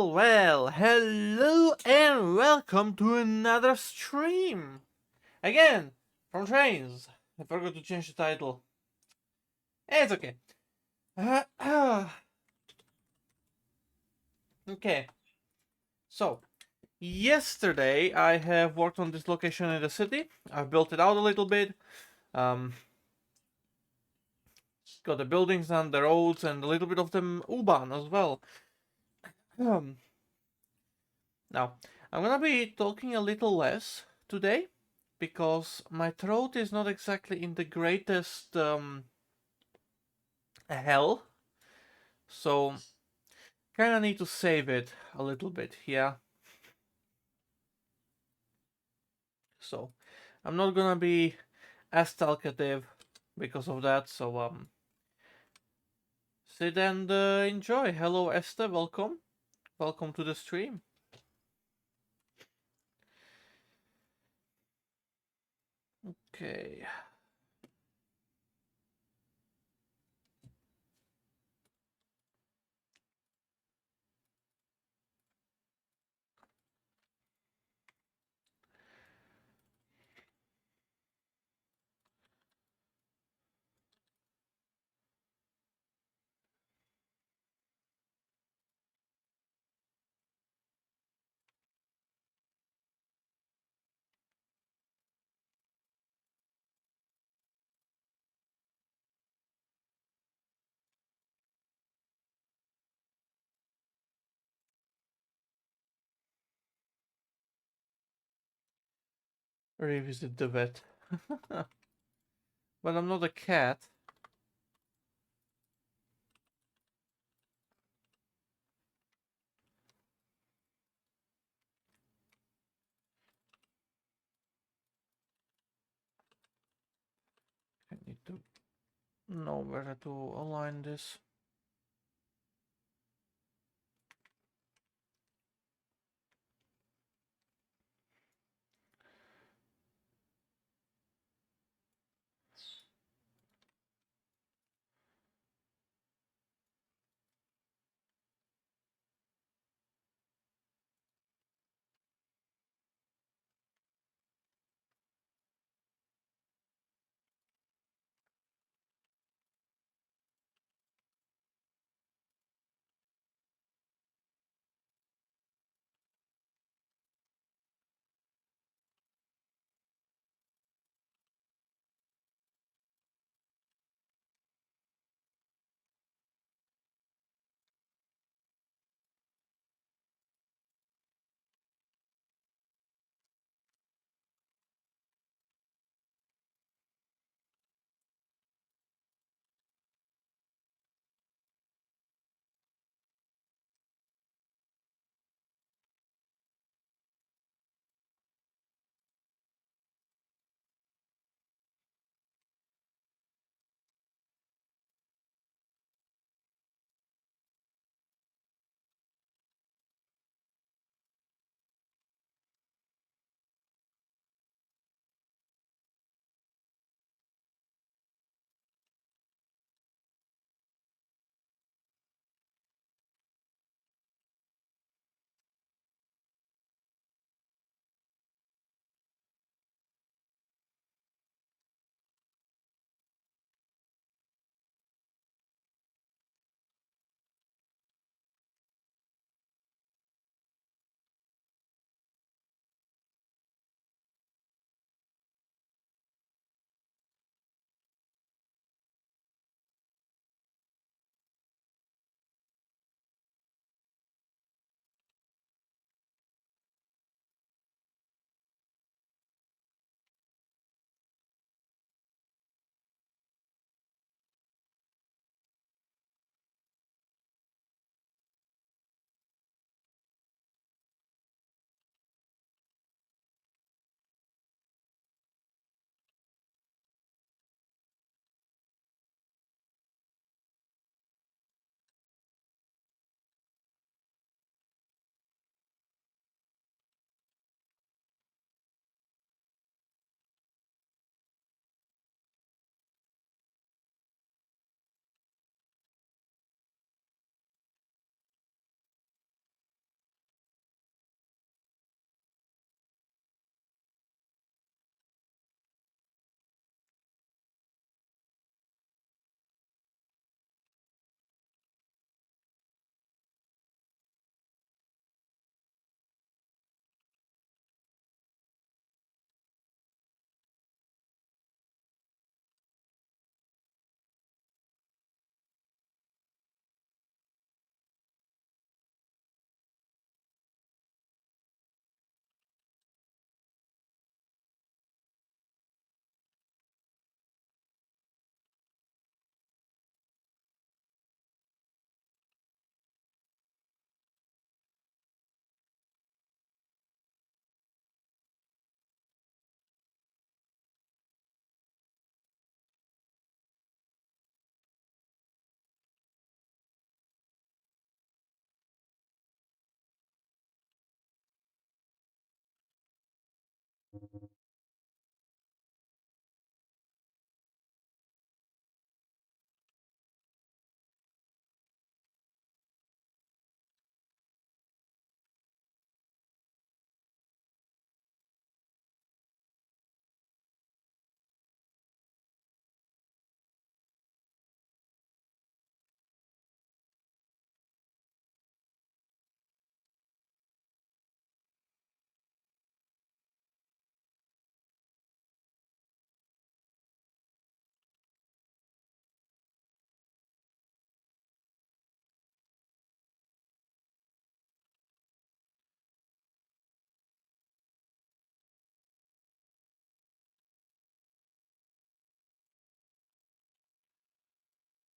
Hello and welcome to another stream. Again, from Trainz. I forgot to change the title. It's okay. Okay, so yesterday I have worked on this location in the city. I've built it out a little bit. Um, got the buildings and the roads and a little bit of the U-Bahn as well. Um, Now, I'm gonna be talking a little less today because my throat is not exactly in the greatest hell, so kinda need to save it a little bit, yeah. So I'm not gonna be as talkative because of that, so sit and enjoy. Hello Esther, welcome. Welcome to the stream. Okay. Revisit the vet. But I'm not a cat. I need to know where to align this.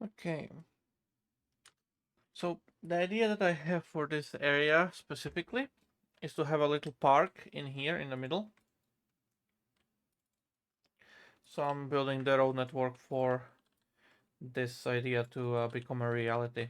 Okay. So the idea that I have for this area specifically is to have a little park in here in the middle. So I'm building the road network for this idea to become a reality.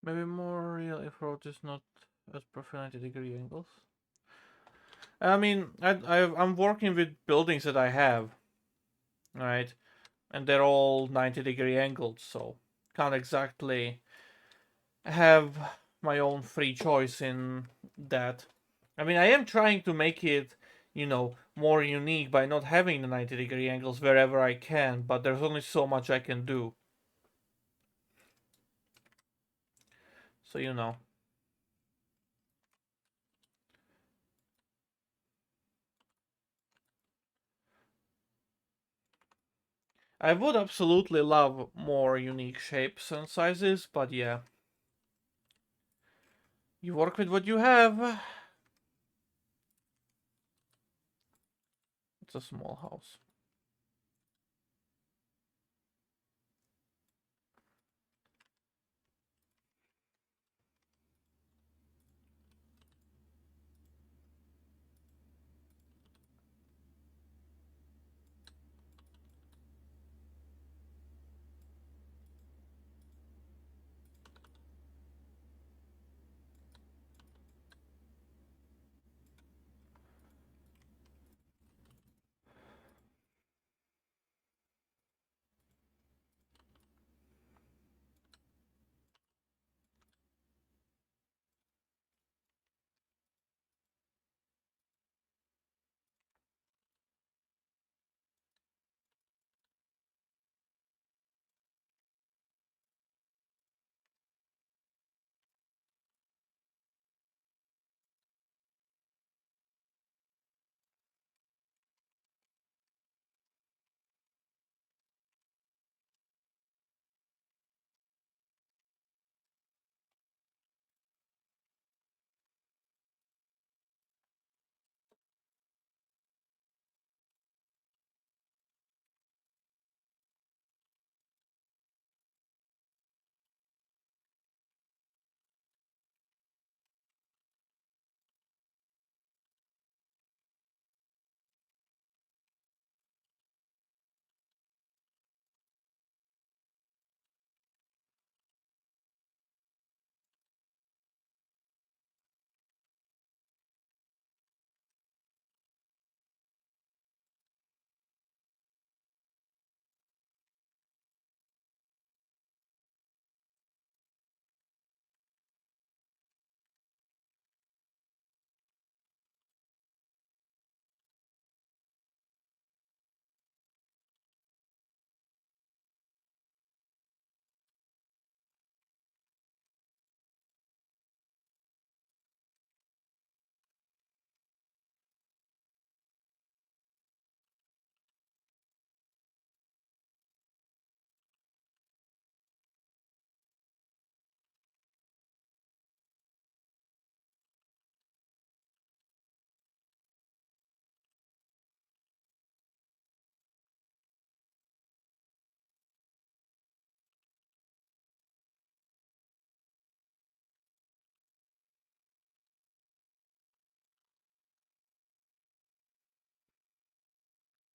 Maybe more real if road is not at perfect 90-degree angles. I mean, I'm working with buildings that I have, right? And they're all 90-degree angled, so can't exactly have my own free choice in that. I mean, I am trying to make it, more unique by not having the 90-degree angles wherever I can, but there's only so much I can do. So, I would absolutely love more unique shapes and sizes, but yeah. You work with what you have. It's a small house.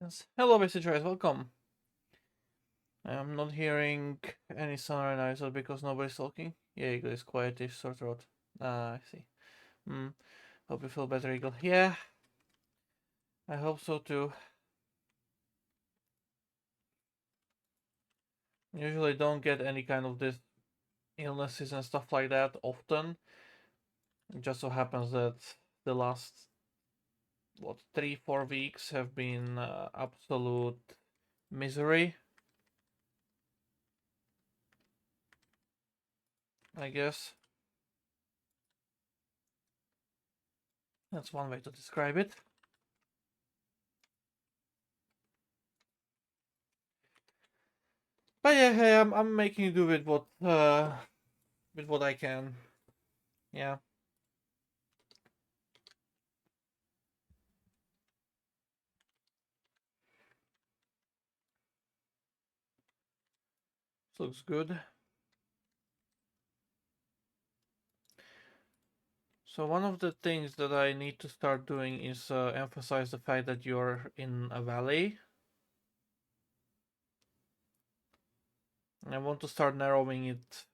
Yes. Hello, Mr. Trainz, welcome. I'm not hearing any sound either because nobody's talking. Yeah, Eagle is quietish, sore throat. Ah, I see. Hope you feel better, Eagle. Yeah, I hope so too. Usually don't get any kind of this illnesses and stuff like that often. It just so happens that the last 3-4 weeks have been absolute misery, I guess. That's one way to describe it. But yeah, hey, I'm making do with what I can. Yeah. Looks good. So one of the things that I need to start doing is emphasize the fact that you're in a valley. I want to start narrowing it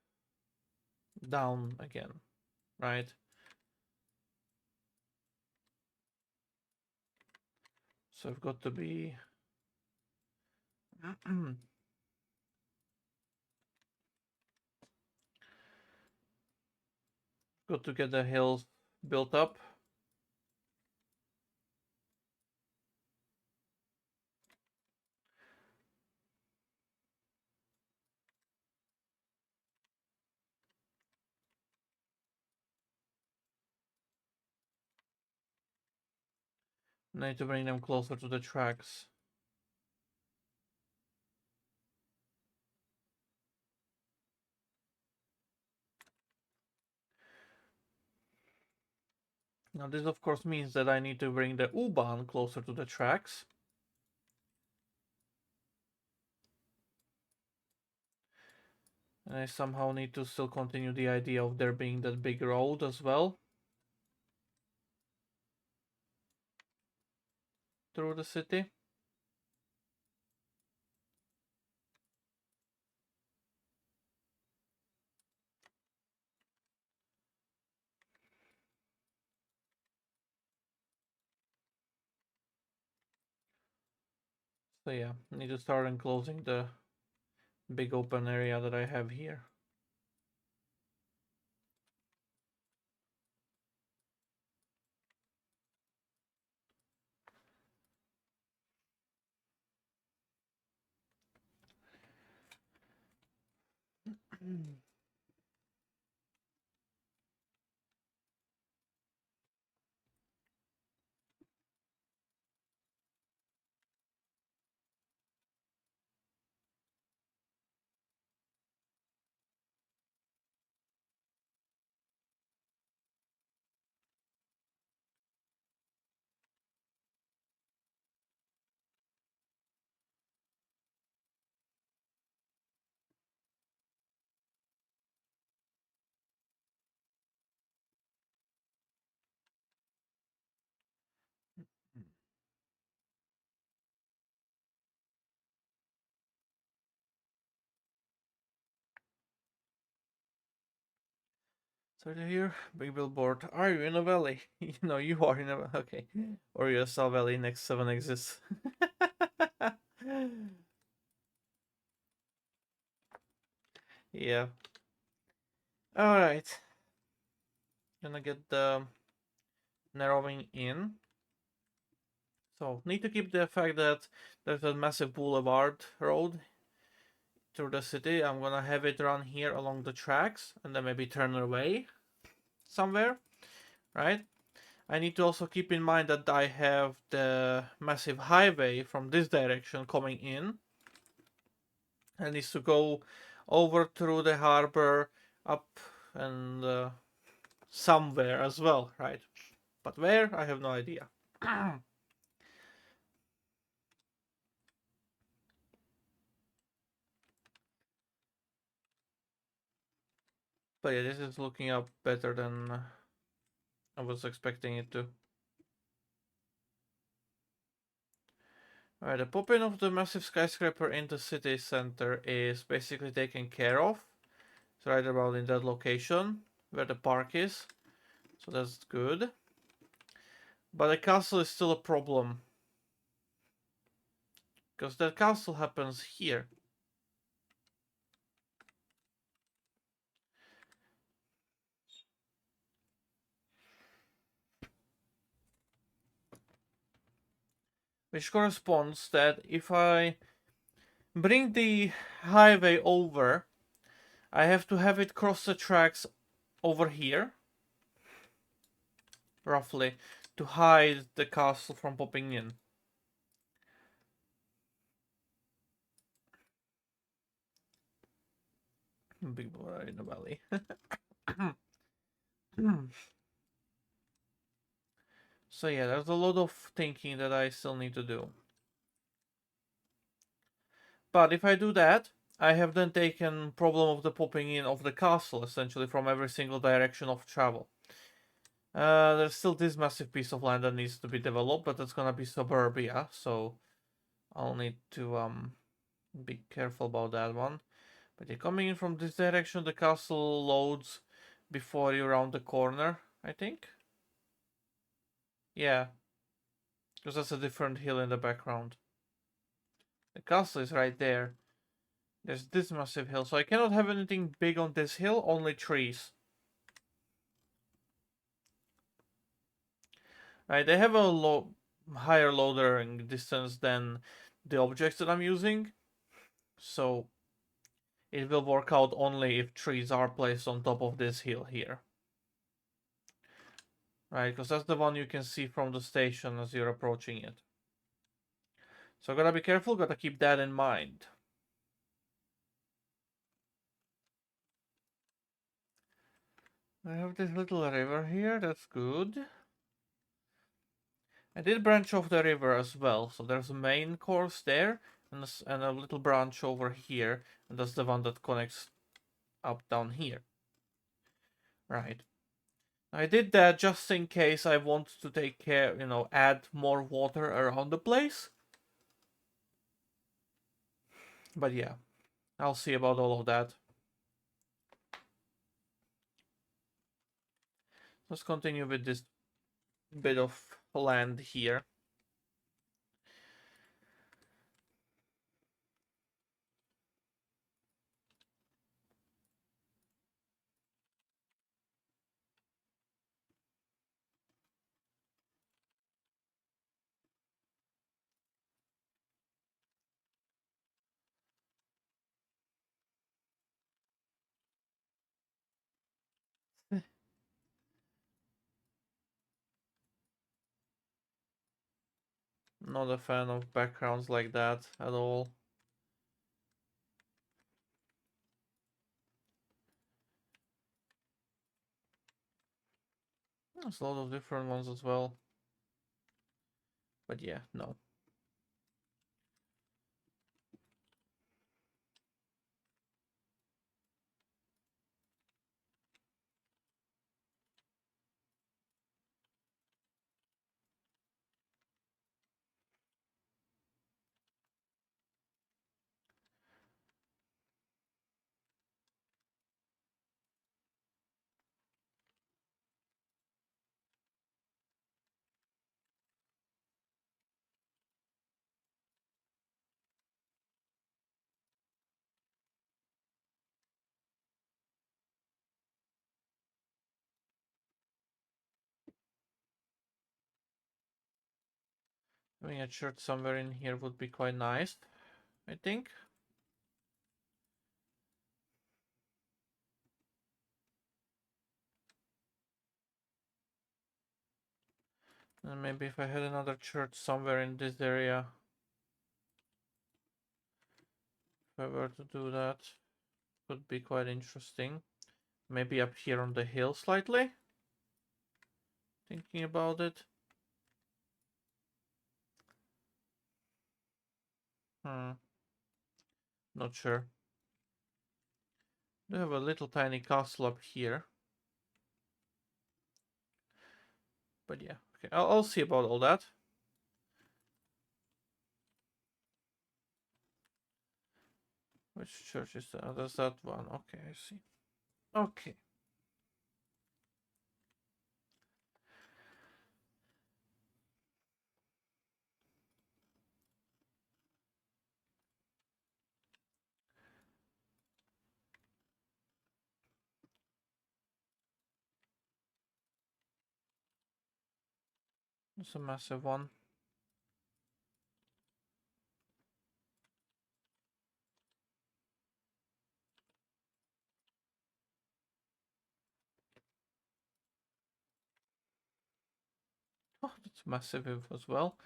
down again, right? So I've got to be got to get the hills built up. I need to bring them closer to the tracks. Now this of course means that I need to bring the U-Bahn closer to the tracks. And I somehow need to still continue the idea of there being that big road as well through the city. So yeah, I need to start enclosing the big open area that I have here. So here, big billboard. Are you in a valley? No, you are in a okay. Or you a valley next 7 exists. Yeah. Alright. Gonna get the narrowing in. So need to keep the fact that there's a massive boulevard road through the city. I'm gonna have it run here along the tracks and then maybe turn away somewhere, right? I need to also keep in mind that I have the massive highway from this direction coming in. And needs to go over through the harbor, up and somewhere as well, right? But where, I have no idea. But yeah, this is looking up better than I was expecting it to. Alright, the popping of the massive skyscraper in the city center is basically taken care of. It's right about in that location where the park is. So that's good. But the castle is still a problem. Because that castle happens here. Which corresponds that if I bring the highway over, I have to have it cross the tracks over here. Roughly. To hide the castle from popping in. Big boy in the valley. So yeah, there's a lot of thinking that I still need to do. But if I do that, I have then taken problem of the popping in of the castle, essentially from every single direction of travel. There's still this massive piece of land that needs to be developed, but that's gonna be suburbia, so I'll need to be careful about that one. But you're coming in from this direction, the castle loads before you round the corner, I think. Yeah, because that's a different hill in the background. The castle is right there. There's this massive hill, so I cannot have anything big on this hill, only trees. Right, they have a higher loading distance than the objects that I'm using, so it will work out only if trees are placed on top of this hill here. Right, because that's the one you can see from the station as you're approaching it. So I gotta be careful, gotta keep that in mind. I have this little river here, that's good. I did branch off the river as well, so there's a main course there, and a little branch over here, and that's the one that connects up down here. Right. I did that just in case I want to take care, add more water around the place. But yeah, I'll see about all of that. Let's continue with this bit of land here. Not a fan of backgrounds like that at all. There's a lot of different ones as well. But yeah, no. Having a church somewhere in here would be quite nice, I think. And maybe if I had another church somewhere in this area, if I were to do that, would be quite interesting. Maybe up here on the hill slightly. Thinking about it. Not sure. They have a little tiny castle up here. But yeah, okay, I'll see about all that. Which church is that? That's that one. Okay, I see. Okay. It's a massive one. Oh, it's massive as well.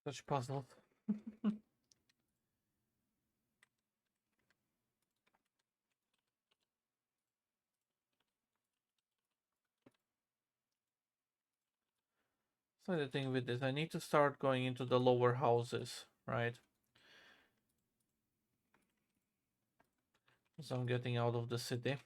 Such puzzle. So the thing with this, I need to start going into the lower houses, right? So I'm getting out of the city.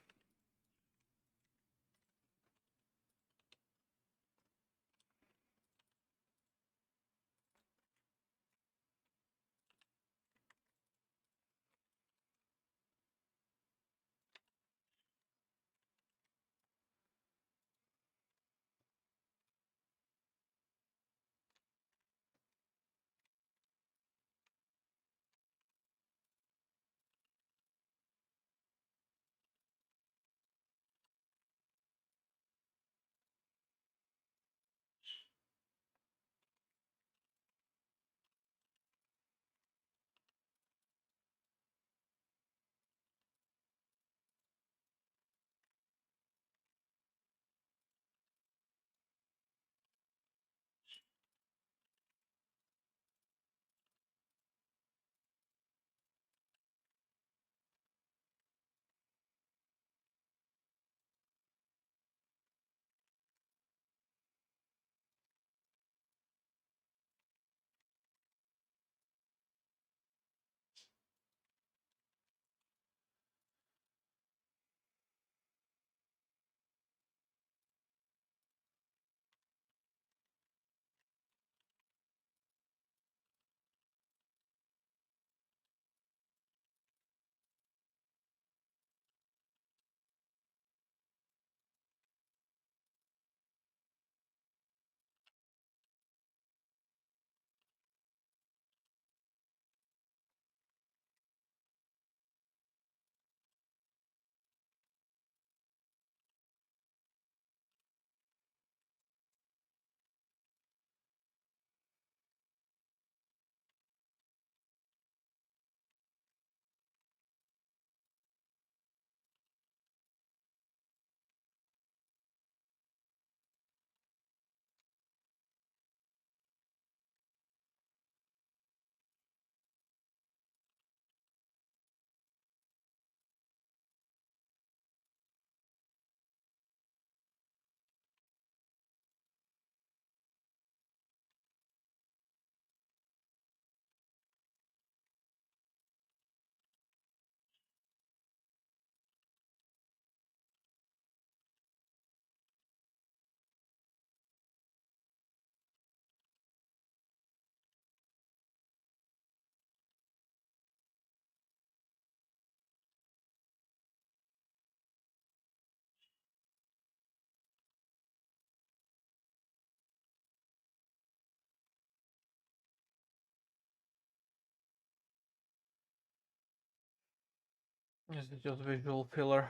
Is it just visual filler?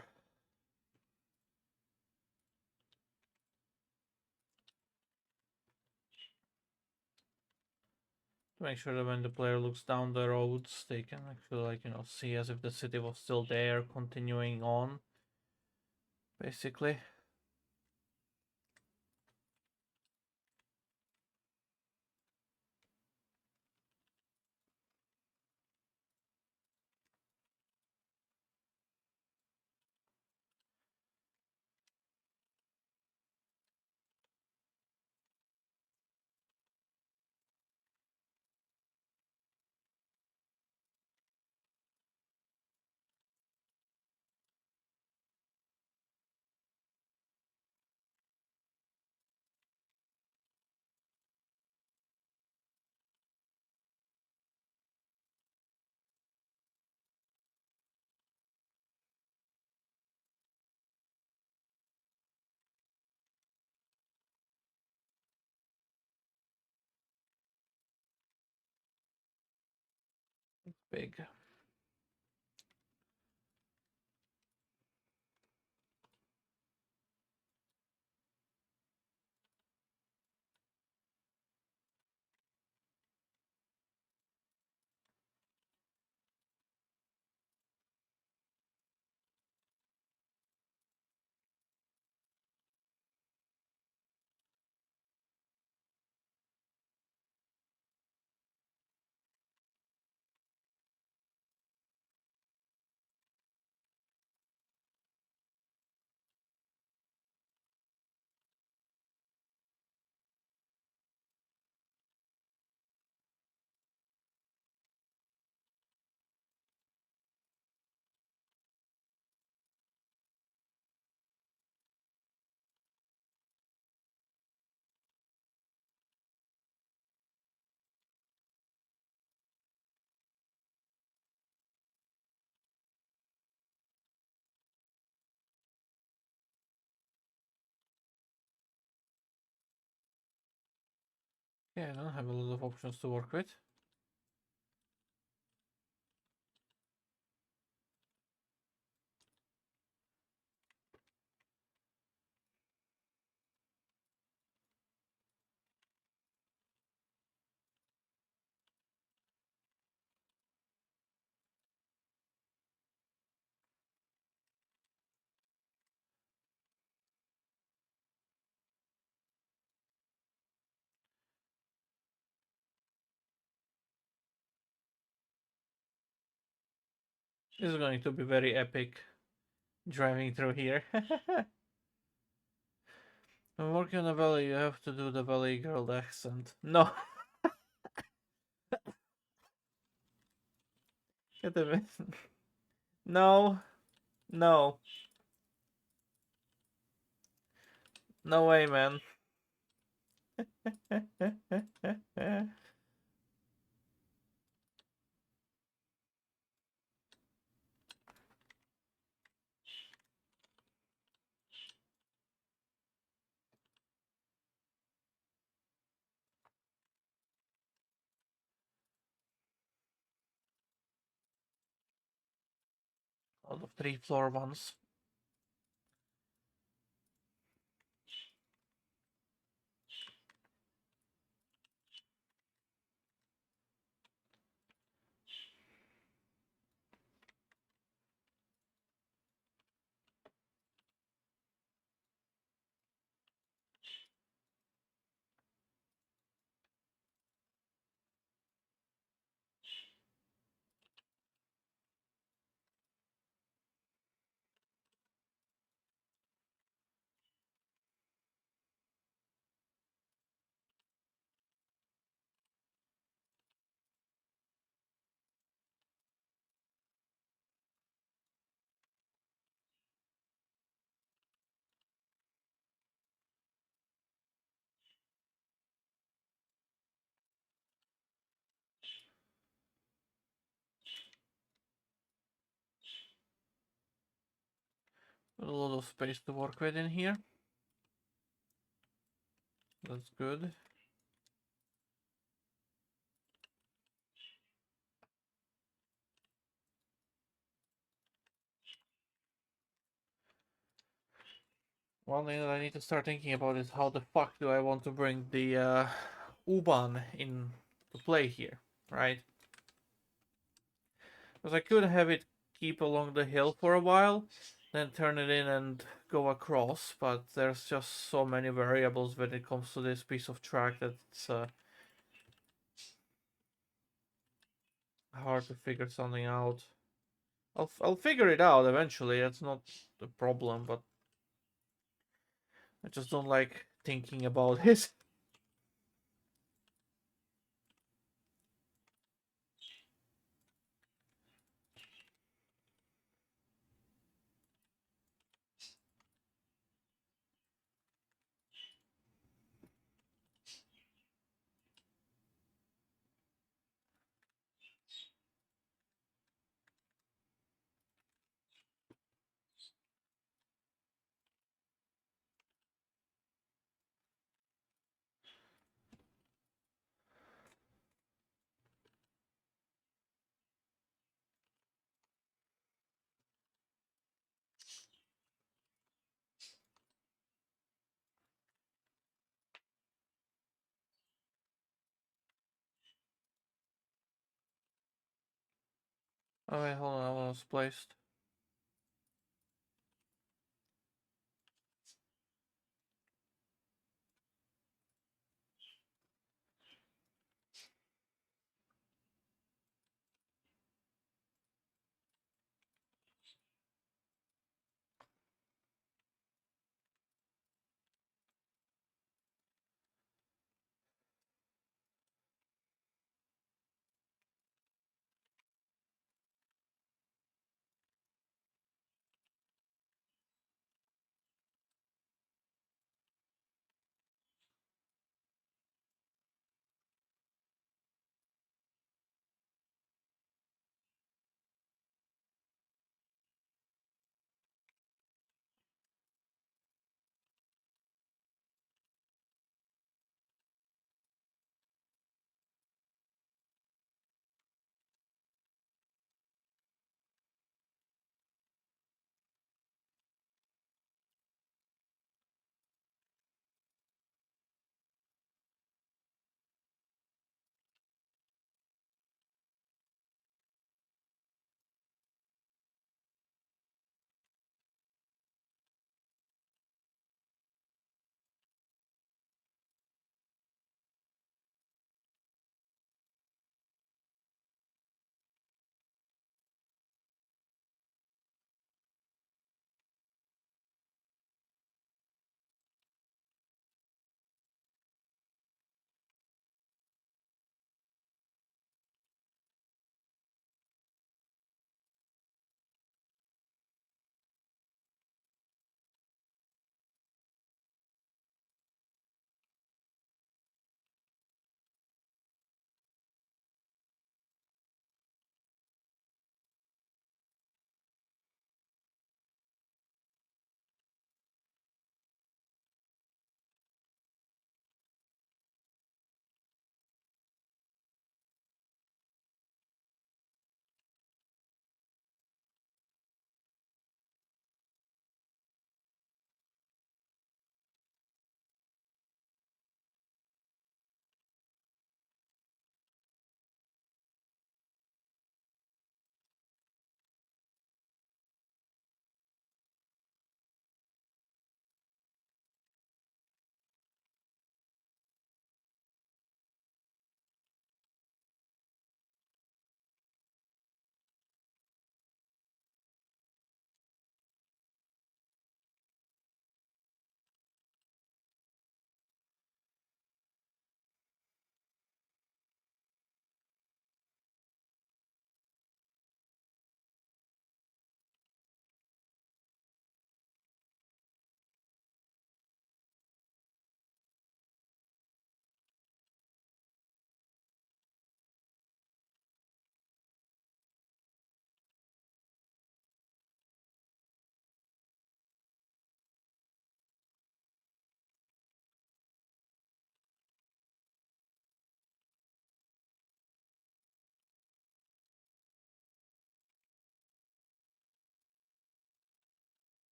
To make sure that when the player looks down the roads, they can actually, like, you know, see as if the city was still there, continuing on, basically. Big. Yeah, I don't have a lot of options to work with. This is going to be very epic driving through here. I'm working on a valley, you have to do the valley girl accent. No. Get a bit. No. No. No way, man. Out of 3-floor ones. A lot of space to work with in here. That's good. One thing that I need to start thinking about is how the fuck do I want to bring the U-Bahn in to play here, right? Because I could have it keep along the hill for a while, then turn it in and go across, but there's just so many variables when it comes to this piece of track that it's hard to figure something out. I'll figure it out eventually. That's not the problem, but I just don't like thinking about it. Oh wait, hold on, I was placed.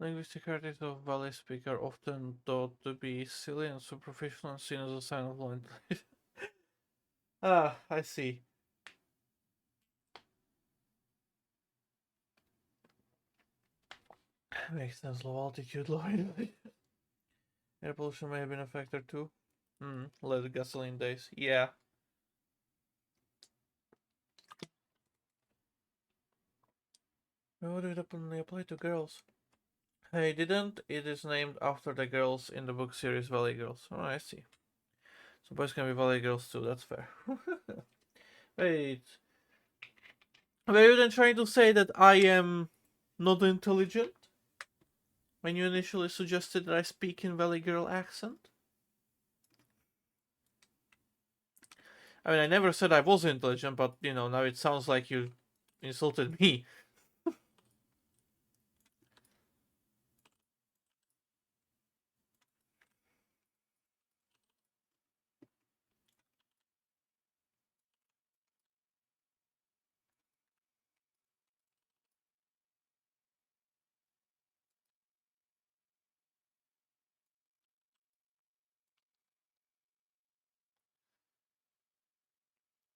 Linguistic characteristics of Valley speaker are often thought to be silly and superficial and seen as a sign of low intelligence. Ah, I see. Makes sense. Low altitude, low intelligence. Air pollution may have been a factor too. Lead gasoline days. Yeah. Why would it only apply to girls? I didn't. It is named after the girls in the book series Valley Girls. Oh, I see. So boys can be Valley Girls too. That's fair. Wait. Were you then trying to say that I am not intelligent? When you initially suggested that I speak in Valley Girl accent? I mean, I never said I was intelligent, but, now it sounds like you insulted me.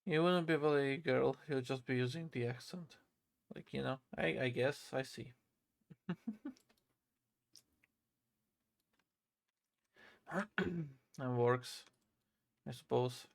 You wouldn't be a Valley Girl, you'll just be using the accent. Like, I guess, I see. That works, I suppose.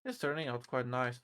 It's turning out quite nice.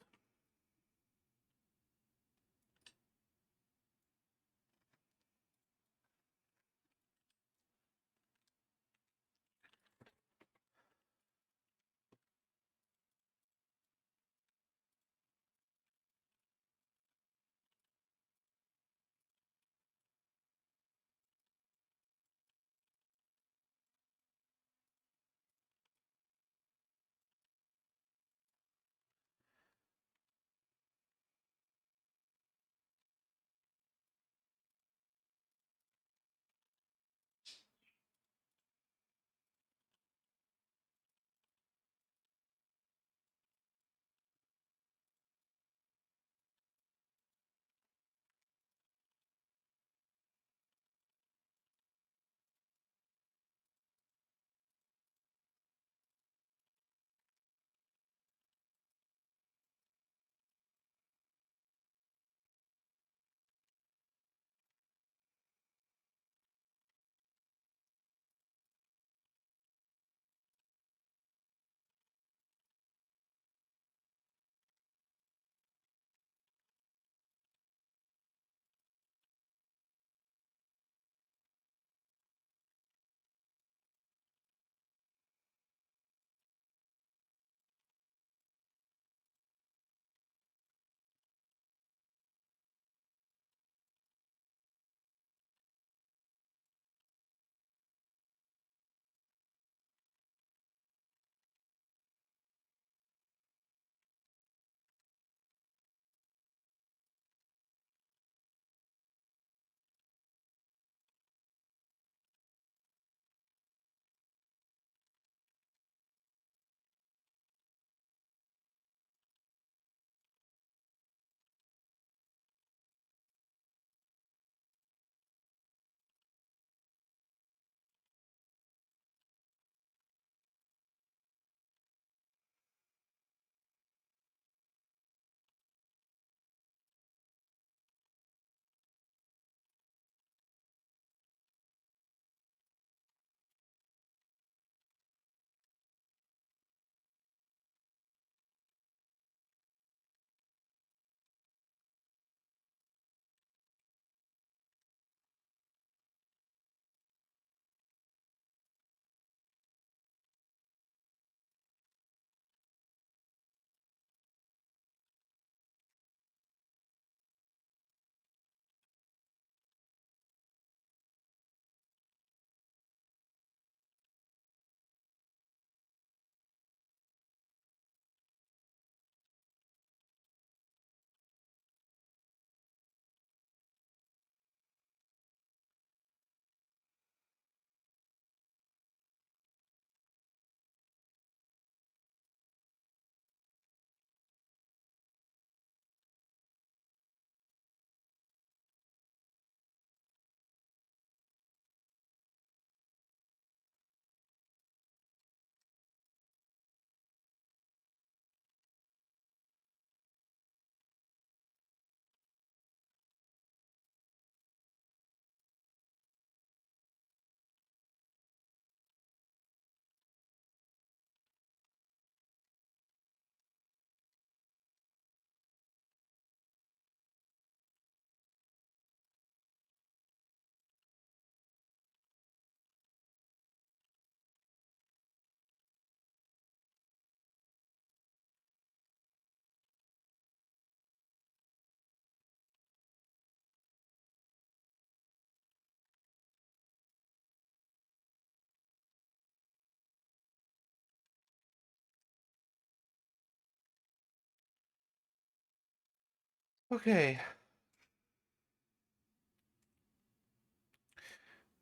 Okay.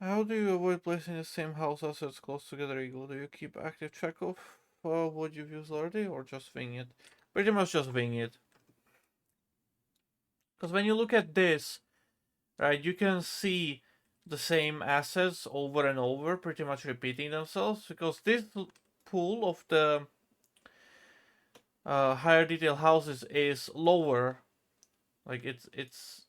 How do you avoid placing the same house assets close together equal? Do you keep active track of what you've used already, or just wing it? Pretty much just wing it. Because when you look at this, right, you can see the same assets over and over, pretty much repeating themselves, because this pool of the higher detail houses is lower. Like it's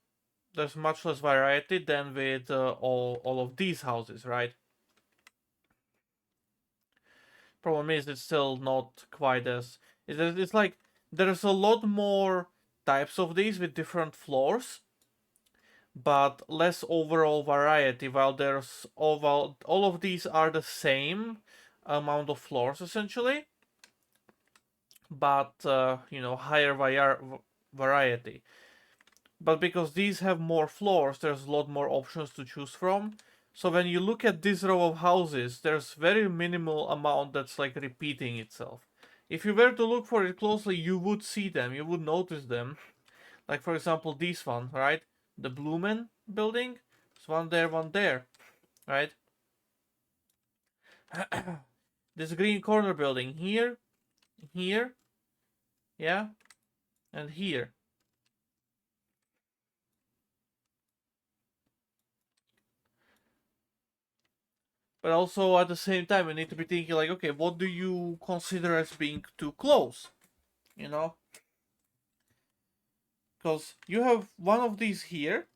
there's much less variety than with all of these houses, right? Problem is it's still not quite as It's like there's a lot more types of these with different floors, but less overall variety. While there's all of these are the same amount of floors essentially, but higher variety. But because these have more floors, there's a lot more options to choose from. So when you look at this row of houses, there's very minimal amount that's like repeating itself. If you were to look for it closely, you would see them, you would notice them. Like for example, this one, right? The Blumen building. There's one there, right? This green corner building here, here, yeah, and here. But also at the same time, you need to be thinking like, okay, what do you consider as being too close? You know, because you have one of these here,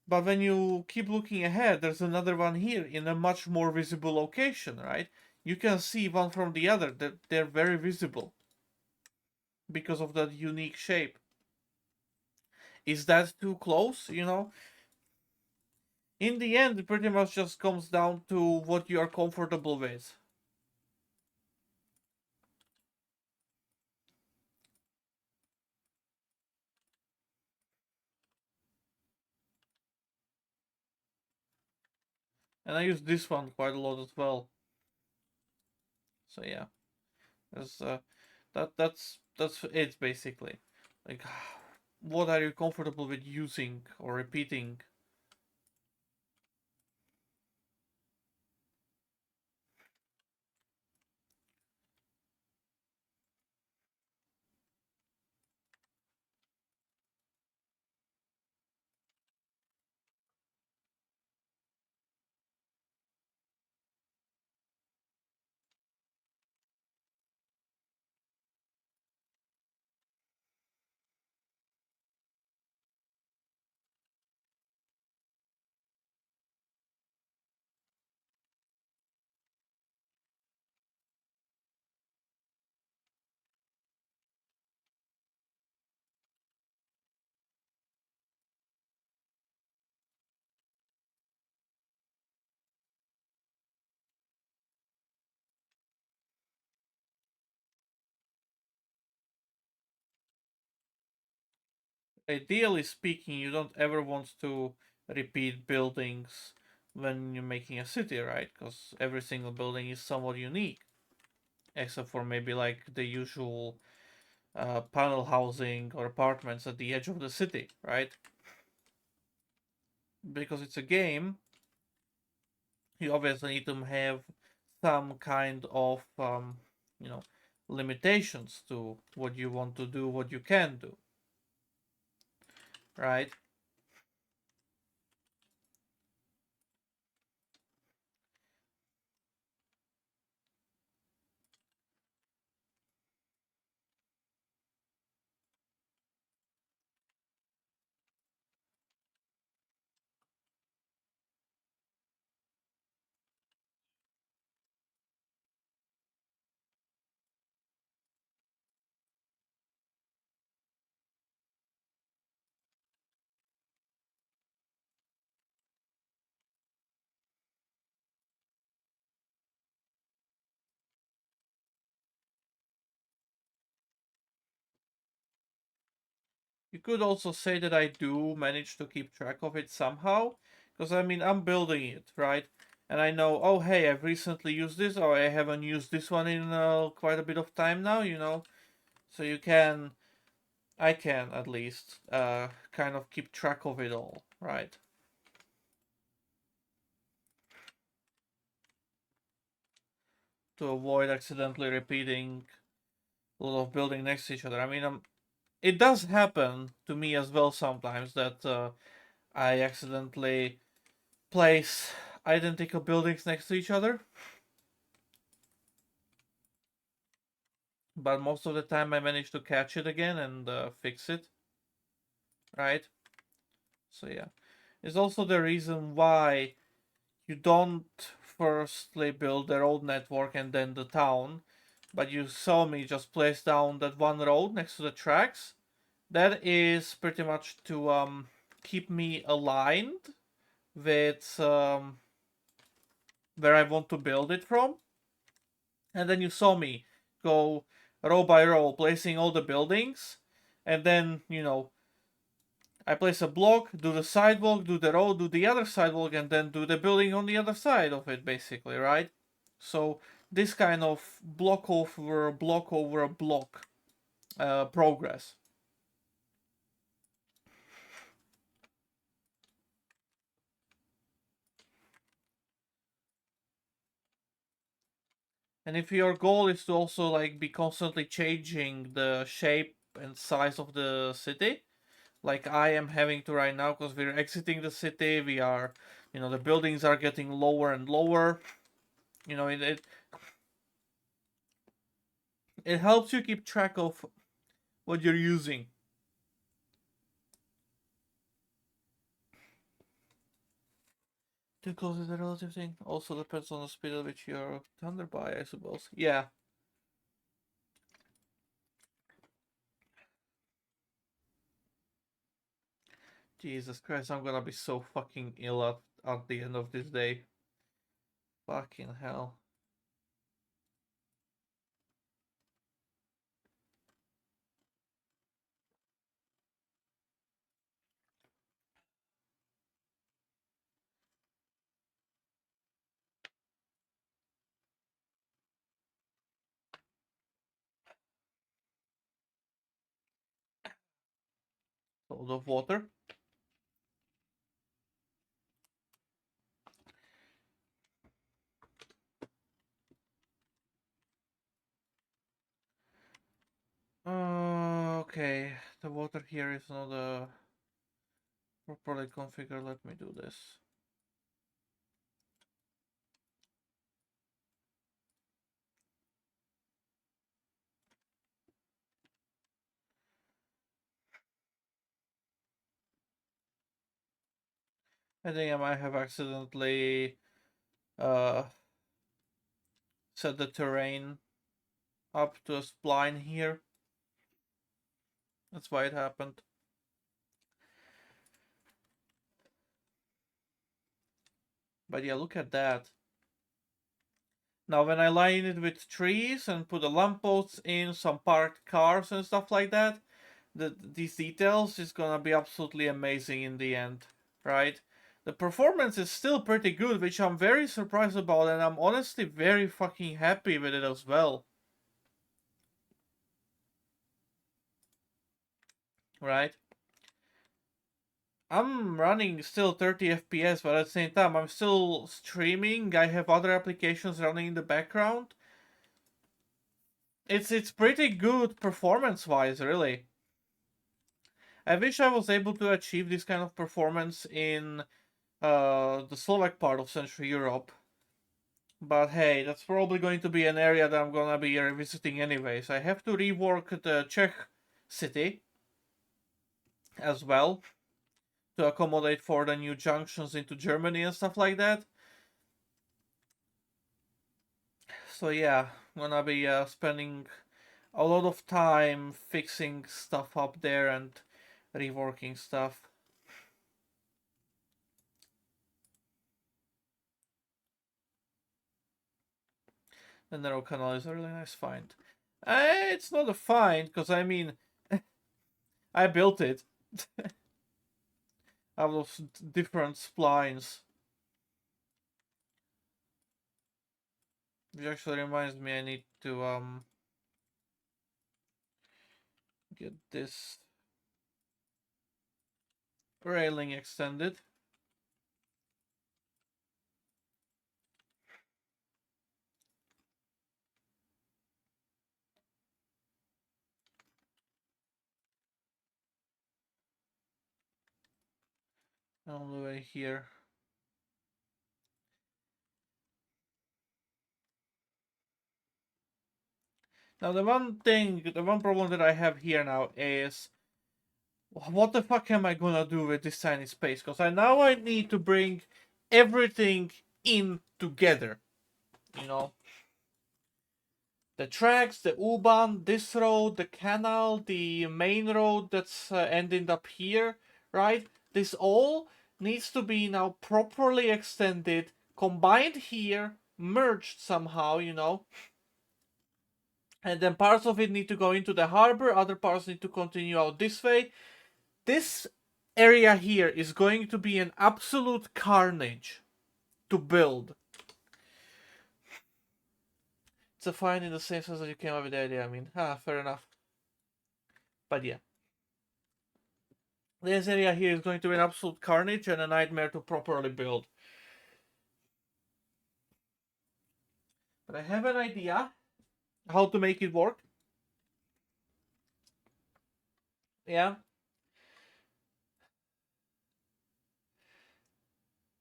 but when you keep looking ahead, there's another one here in a much more visible location, right? You can see one from the other. They're very visible because of that unique shape. Is that too close? In the end, it pretty much just comes down to what you are comfortable with. And I use this one quite a lot as well. So yeah, there's that's it basically. Like, what are you comfortable with using or repeating? Ideally speaking, you don't ever want to repeat buildings when you're making a city, right? Because every single building is somewhat unique, except for maybe like the usual panel housing or apartments at the edge of the city, right? Because it's a game, you obviously need to have some kind of you know limitations to what you want to do, what you can do, right? You could also say that I do manage to keep track of it somehow, because I mean I'm building it, right? And I know, oh hey, I've recently used this, or I haven't used this one in quite a bit of time now. So I can at least kind of keep track of it all, right? To avoid accidentally repeating a lot of building next to each other. I mean, it does happen to me as well sometimes that I accidentally place identical buildings next to each other, but most of the time I manage to catch it again and fix it, right? So yeah, it's also the reason why you don't firstly build the road network and then the town, but you saw me just place down that one road next to the tracks. That is pretty much to keep me aligned with where I want to build it from. And then you saw me go row by row, placing all the buildings, and then, you know, I place a block, do the sidewalk, do the road, do the other sidewalk, and then do the building on the other side of it, basically, right? So this kind of block over block over block progress. And if your goal is to also like be constantly changing the shape and size of the city, like I am having to right now because we're exiting the city, we are, you know, the buildings are getting lower and lower. You know, it helps you keep track of what you're using. Too close is a relative thing. Also depends on the speed at which you're thunder by, I suppose. Yeah. Jesus Christ, I'm gonna be so fucking ill at the end of this day. Fucking hell. Load of water. Okay, the water here is not properly configured. Let me do this. I think I might have accidentally set the terrain up to a spline here. That's why it happened. But yeah, look at that. Now when I line it with trees and put the lampposts in, some parked cars and stuff like that, these details is gonna be absolutely amazing in the end, right? The performance is still pretty good, which I'm very surprised about, and I'm honestly very fucking happy with it as well. Right? I'm running still 30 FPS, but at the same time, I'm still streaming. I have other applications running in the background. It's pretty good performance-wise, really. I wish I was able to achieve this kind of performance in the Slovak part of Central Europe. But hey, that's probably going to be an area that I'm gonna be revisiting anyways. I have to rework the Czech city as well to accommodate for the new junctions into Germany and stuff like that. So yeah, I'm gonna be spending a lot of time fixing stuff up there and reworking stuff. The narrow canal is a really nice find. It's not a find, because I mean, I built it out of different splines. Which actually reminds me I need to get this railing extended. All the way here. Now the one problem that I have here now is what the fuck am I gonna do with this tiny space? Because I need to bring everything in together, you know. The tracks, the U-Bahn, this road, the canal, the main road that's ending up here, right? This all needs to be now properly extended, combined here, merged somehow, you know. And then parts of it need to go into the harbor, other parts need to continue out this way. This area here is going to be an absolute carnage to build. It's a fine in the same sense that you came up with the idea. I mean, fair enough. But yeah. This area here is going to be an absolute carnage and a nightmare to properly build. But I have an idea how to make it work. Yeah.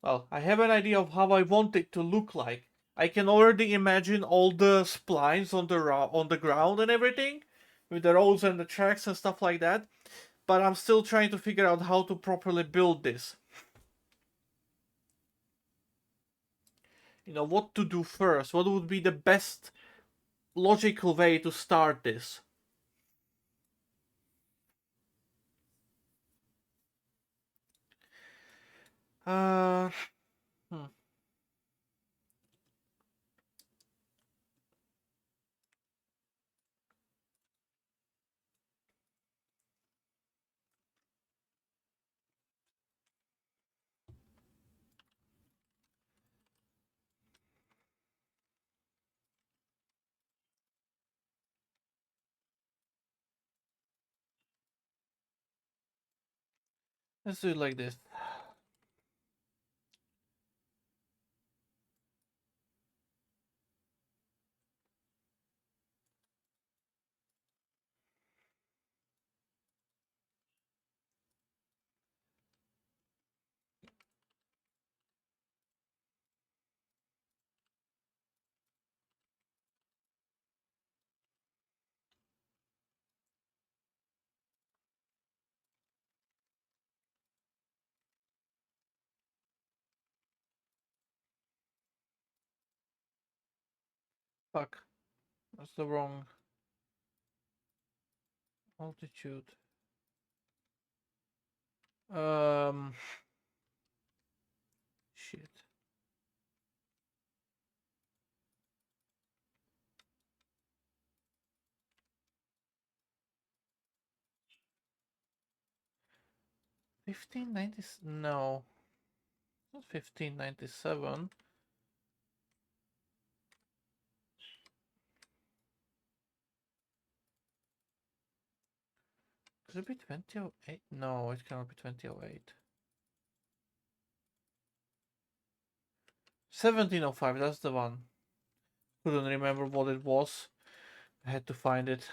Well, I have an idea of how I want it to look like. I can already imagine all the splines on the ground and everything, with the roads and the tracks and stuff like that. But I'm still trying to figure out how to properly build this. You know, what to do first. What would be the best logical way to start this? Uh, hmm. Let's do it like this. Fuck. That's the wrong altitude. Shit. $15.90. No, not $15.97. Could it be 2008? No, it cannot be 2008. 1705. That's the one. Couldn't remember what it was. I had to find it.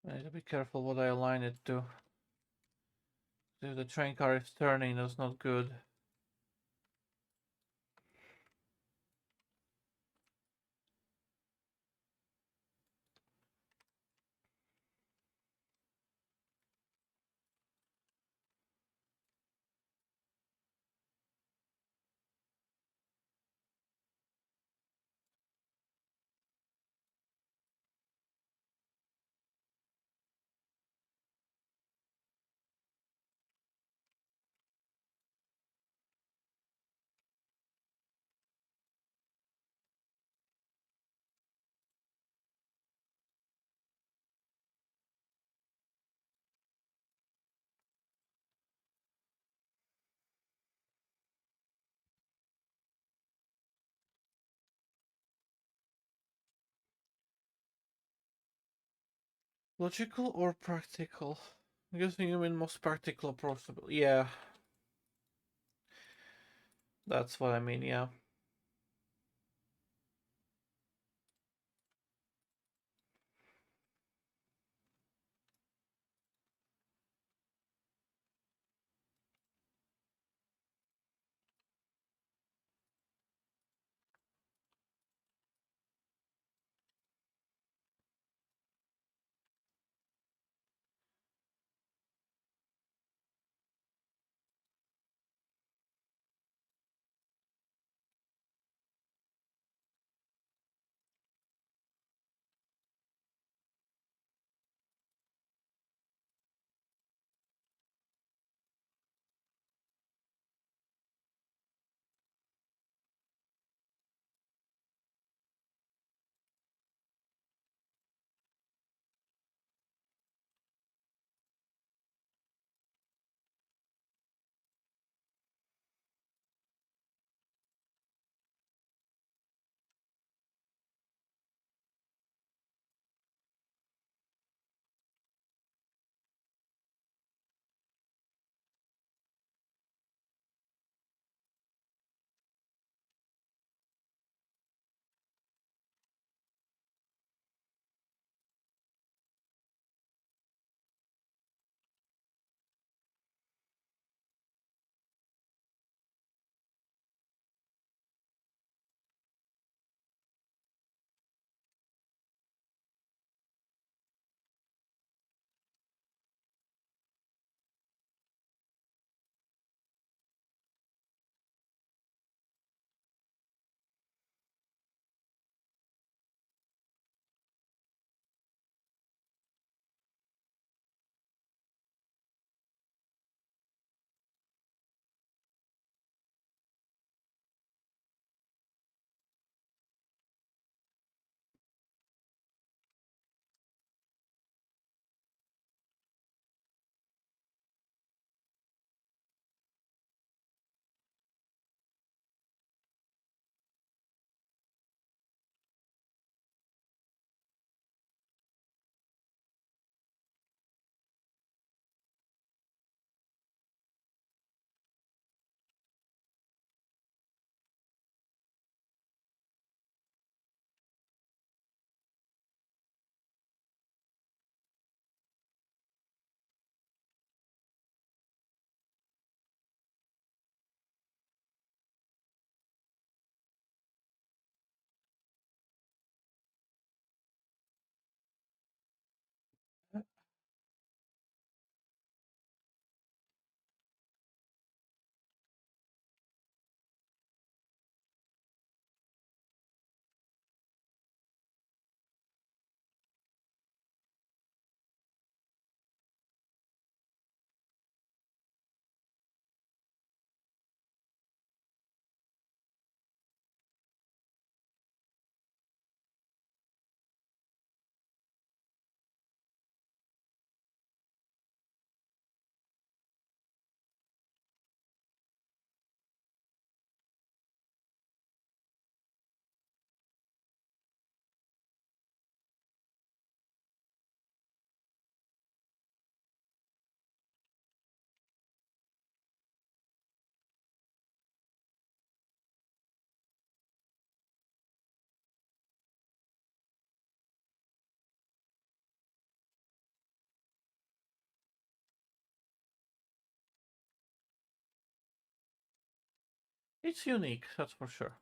I need to be careful what I align it to. If the train car is turning, that's not good. Logical or practical? I'm guessing you mean most practical approach. Yeah, that's what I mean, yeah. It's unique, that's for sure.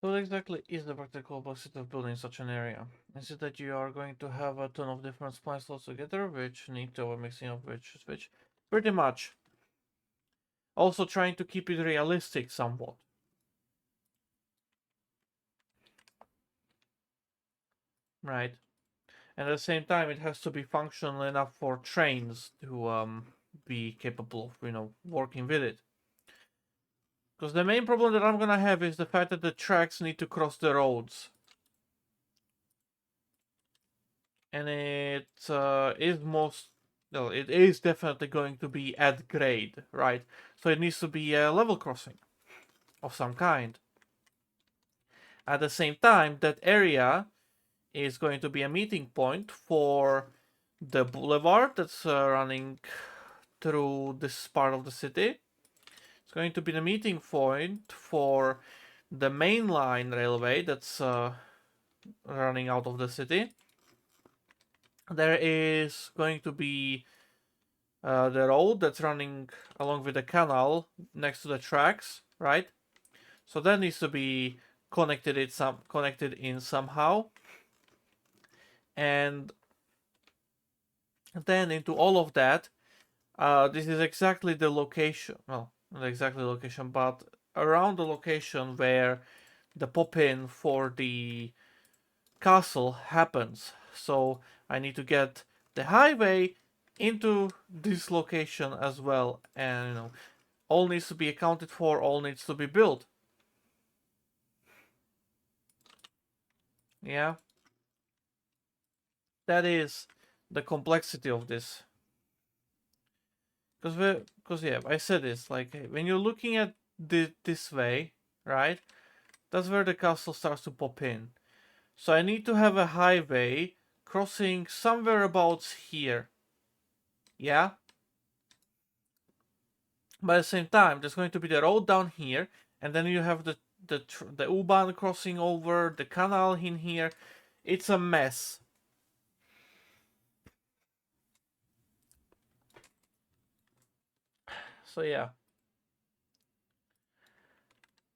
So what exactly is the practical complexity of building such an area? Is it that you are going to have a ton of different spline slots together, which need to have a mixing of which? Pretty much. Also trying to keep it realistic somewhat. Right. And at the same time, it has to be functional enough for trains to be capable of, working with it. Because the main problem that I'm gonna have is the fact that the tracks need to cross the roads. And it is definitely going to be at grade, right? So it needs to be a level crossing of some kind. At the same time, that area is going to be a meeting point for the boulevard that's running through this part of the city. It's going to be the meeting point for the main line railway that's running out of the city. There is going to be the road that's running along with the canal next to the tracks, right? So that needs to be connected in somehow, and then into all of that, this is exactly the location. Well, not exactly the location, but around the location where the pop-in for the castle happens. So I need to get the highway into this location as well, and all needs to be accounted for, all needs to be built. Yeah, that is the complexity of this. Because yeah, I said this, like when you're looking at this way, right? That's where the castle starts to pop in. So I need to have a highway crossing somewhere about here. Yeah? But at the same time, there's going to be the road down here, and then you have the U-Bahn crossing over, the canal in here. It's a mess. So yeah,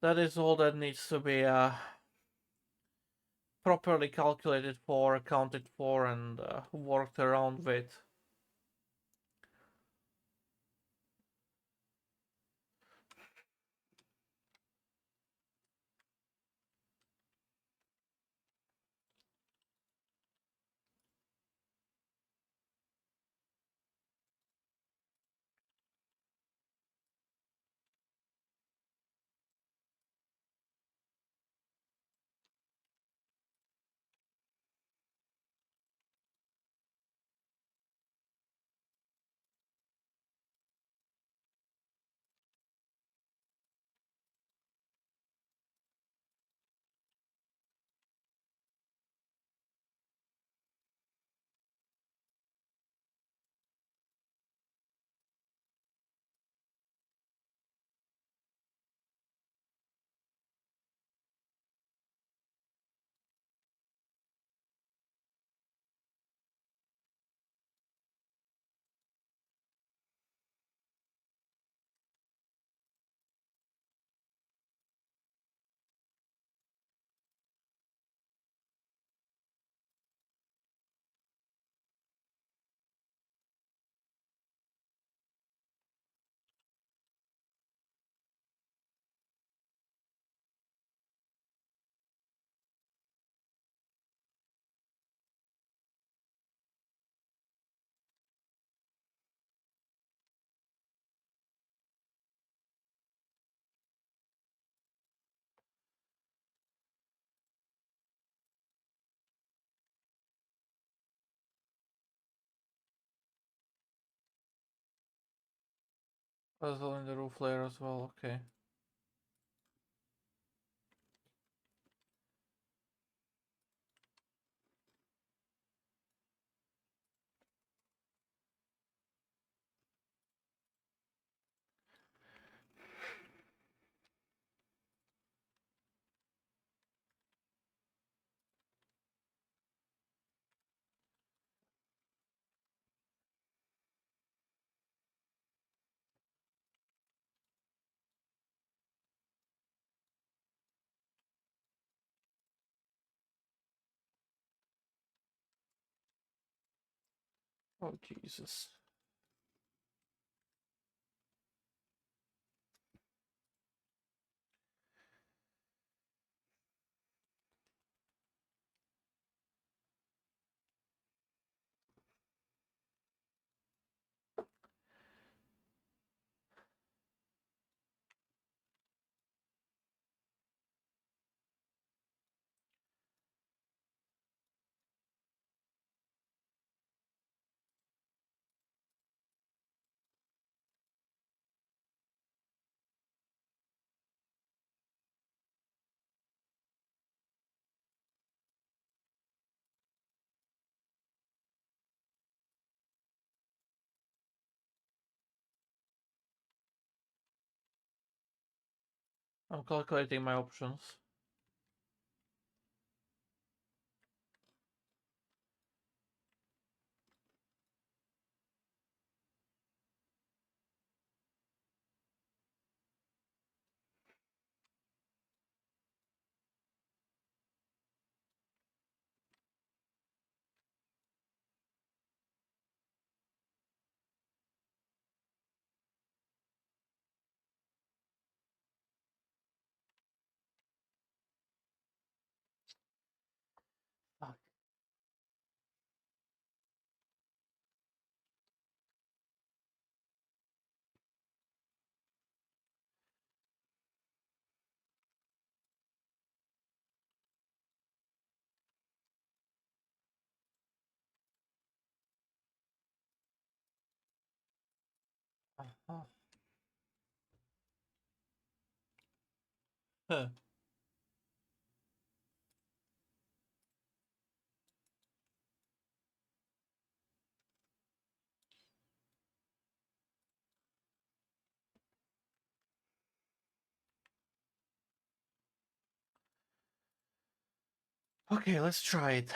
that is all that needs to be properly calculated for, accounted for, and worked around with. As well in the roof layer as well, okay. Oh, Jesus. I'm calculating my options. Fuck. Uh-huh. Huh. Okay, let's try it.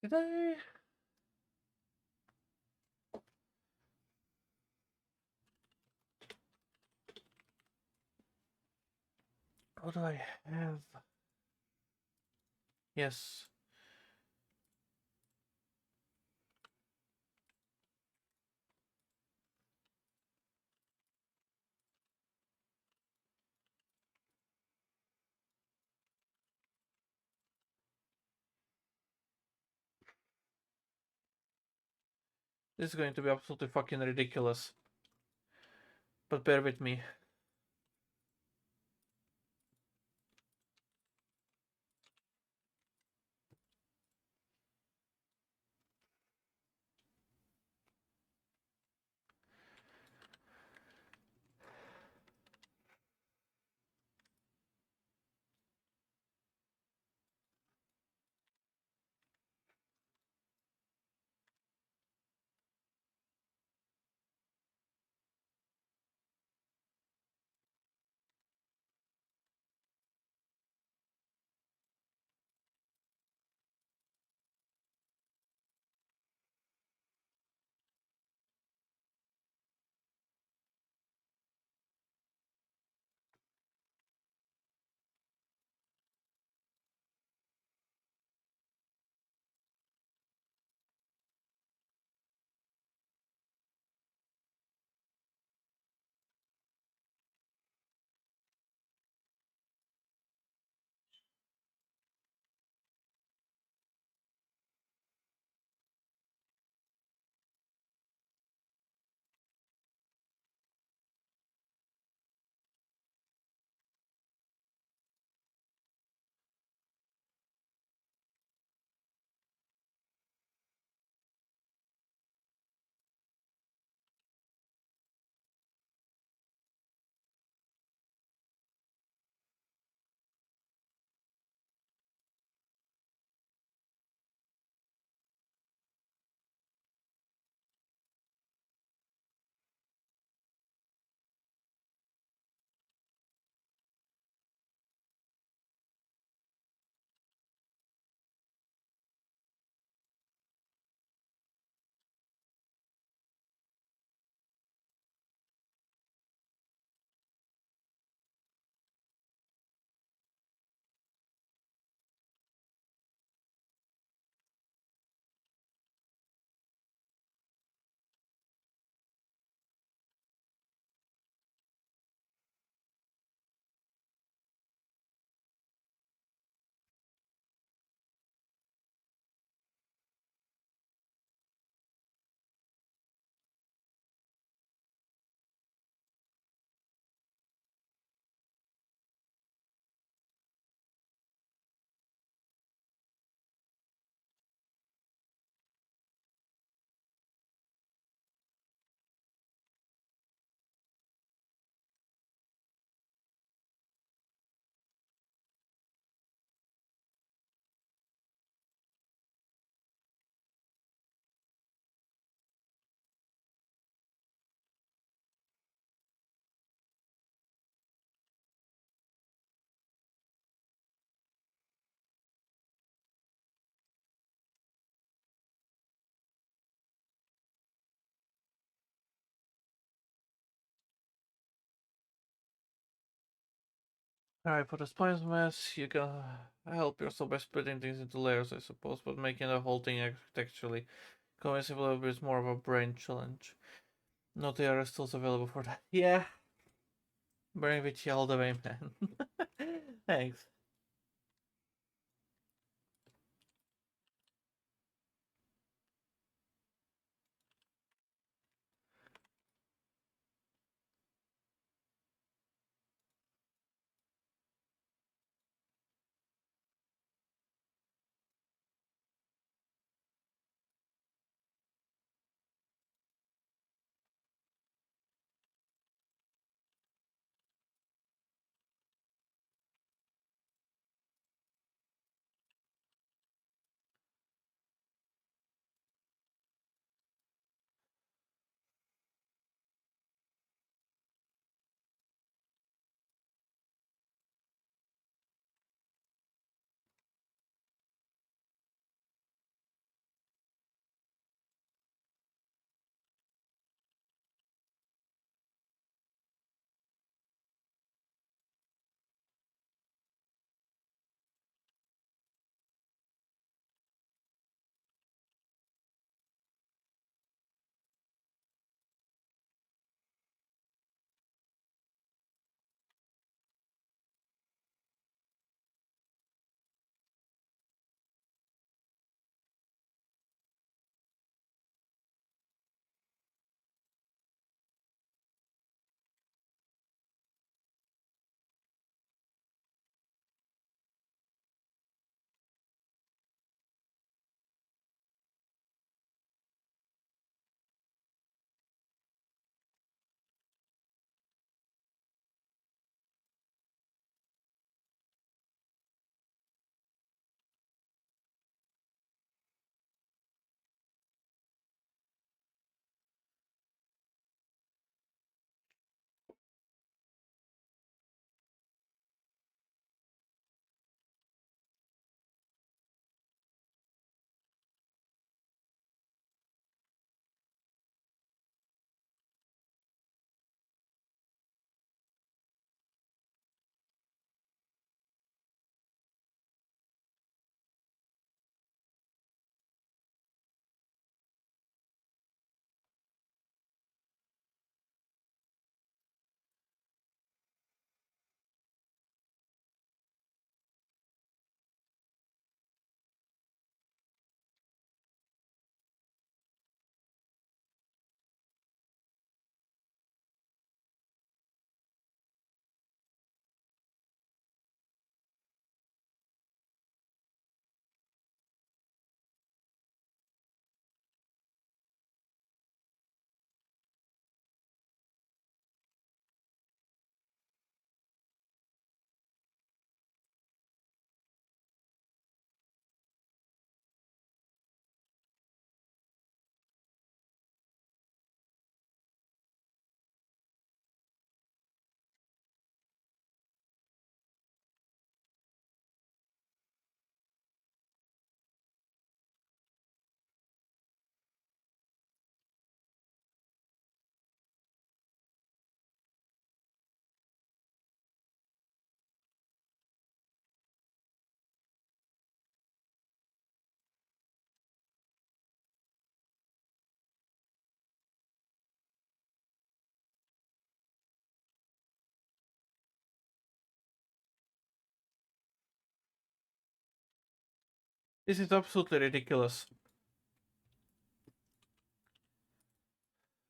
Did I? What do I have? Yes. This is going to be absolutely fucking ridiculous. But bear with me. Alright, for the spines mess, you can help yourself by splitting things into layers, I suppose, but making the whole thing architecturally convincing a little bit more of a brain challenge. No AR is still available for that. Yeah. Burning with you all the way, man. Thanks. This is absolutely ridiculous.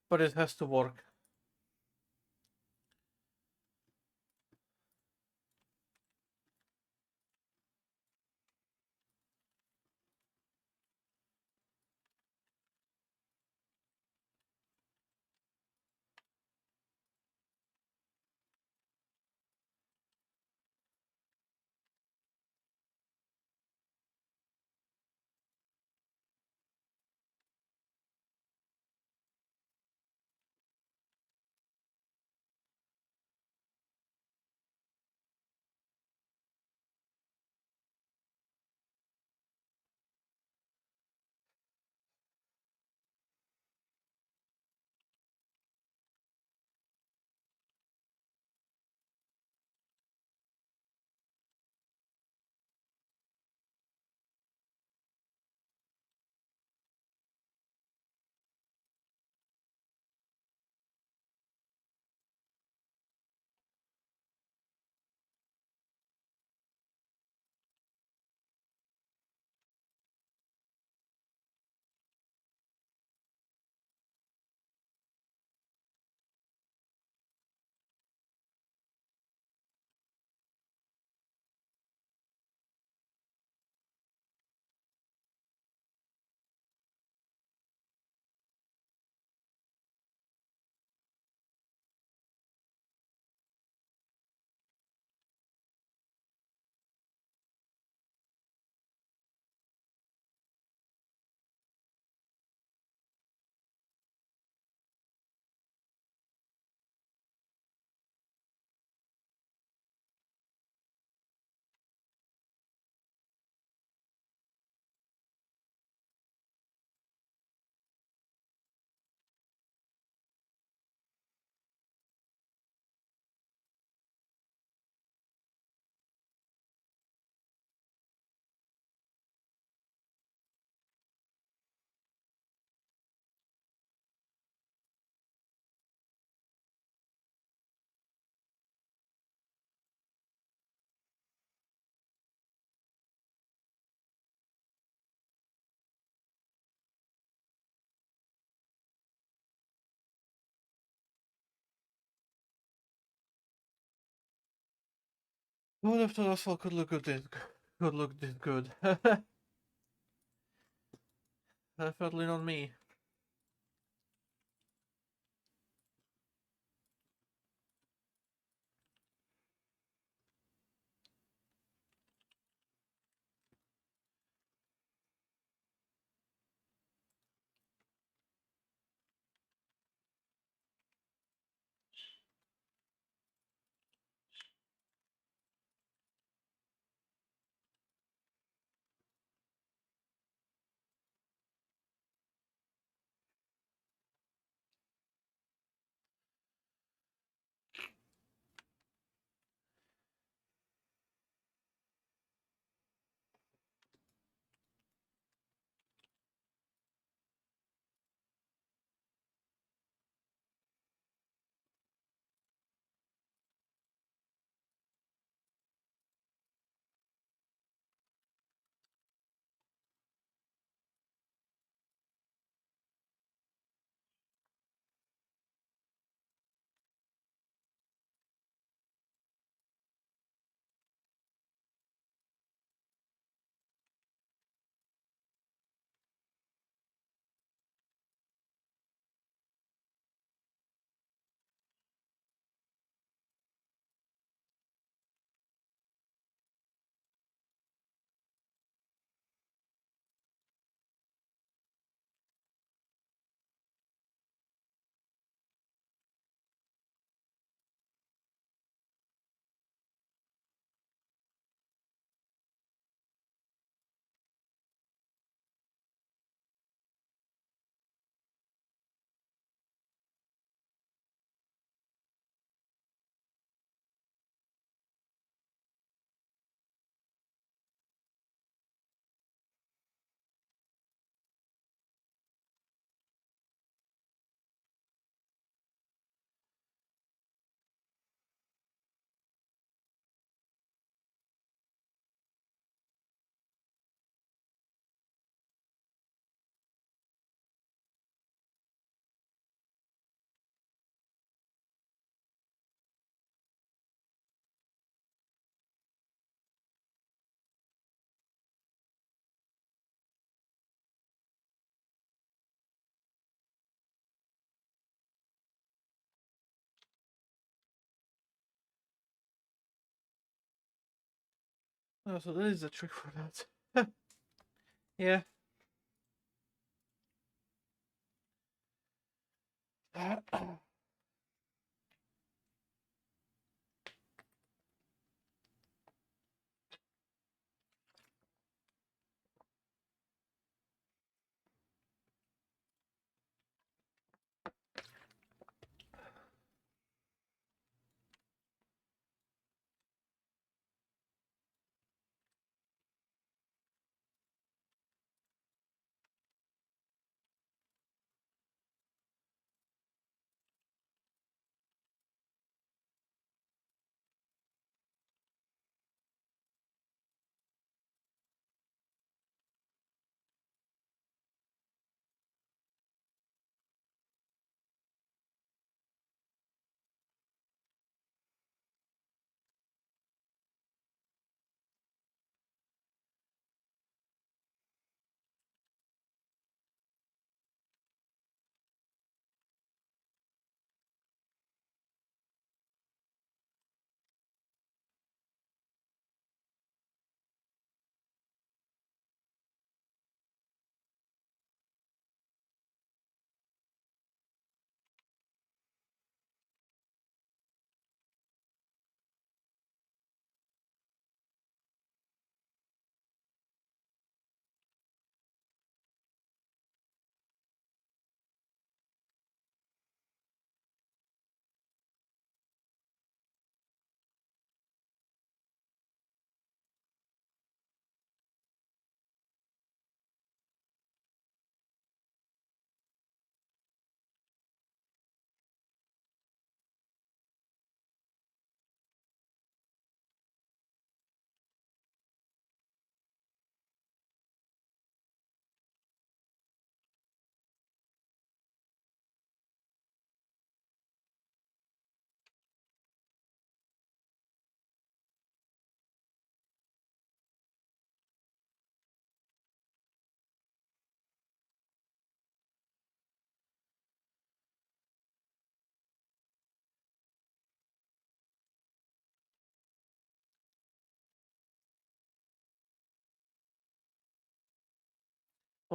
But it has to work. Who would have thought asphalt could look good? Could look this good? Definitely not me. Oh, so that is a trick for that. Yeah.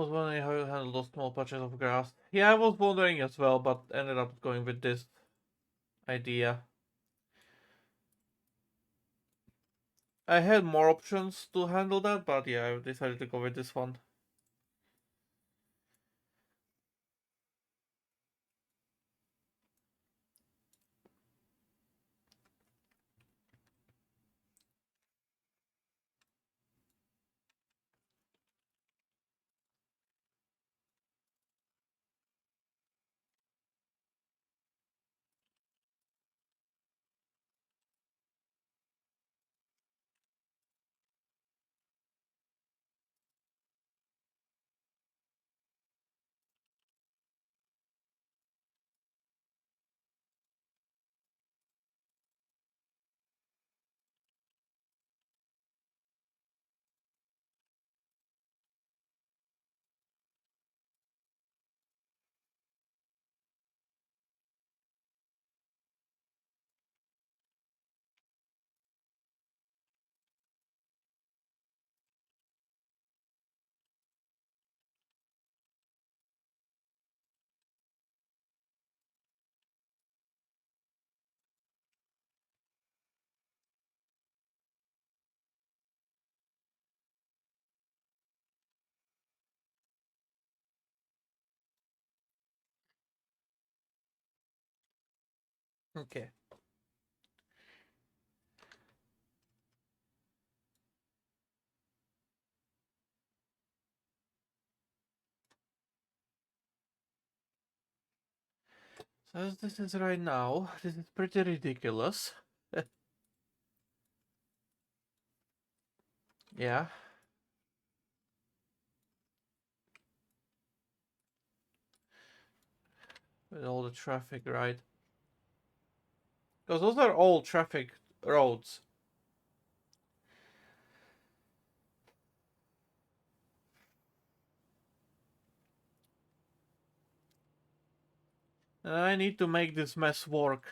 Was wondering how you handle those small patches of grass. Yeah, I was wondering as well, but ended up going with this idea. I had more options to handle that, but yeah, I decided to go with this one. Okay. So as this is right now, this is pretty ridiculous. Yeah. With all the traffic, right? Because those are all traffic roads. And I need to make this mess work.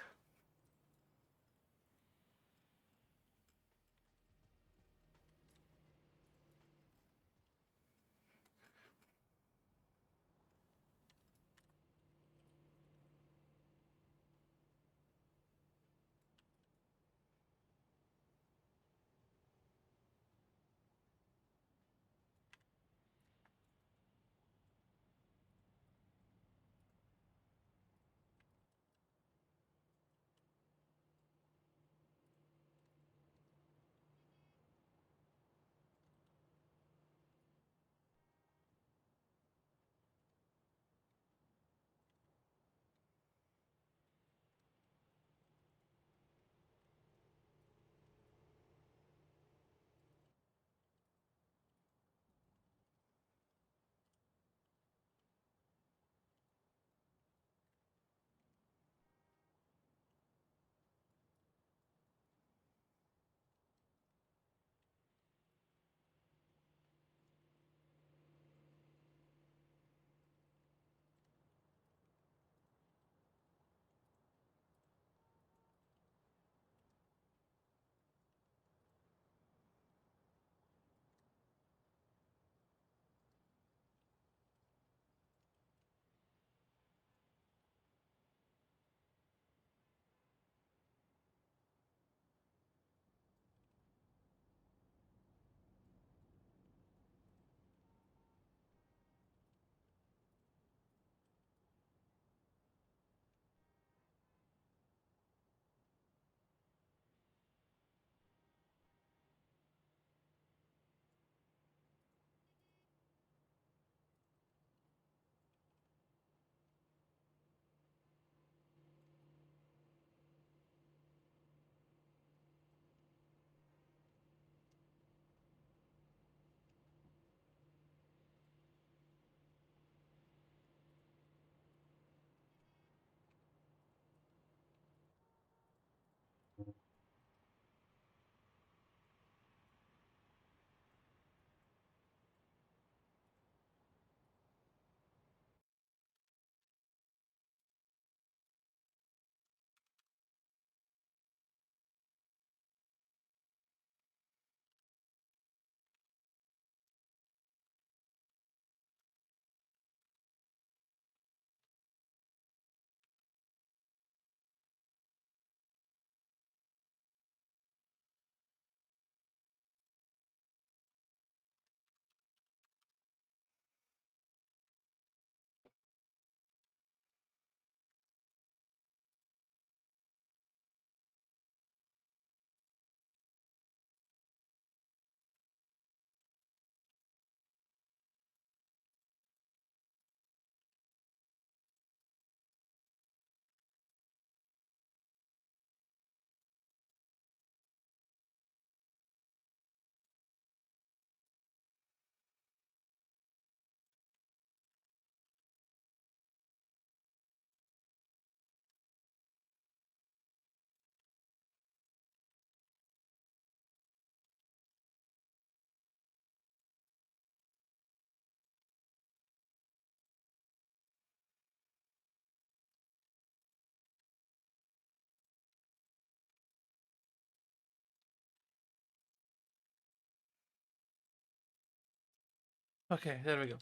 Okay, there we go.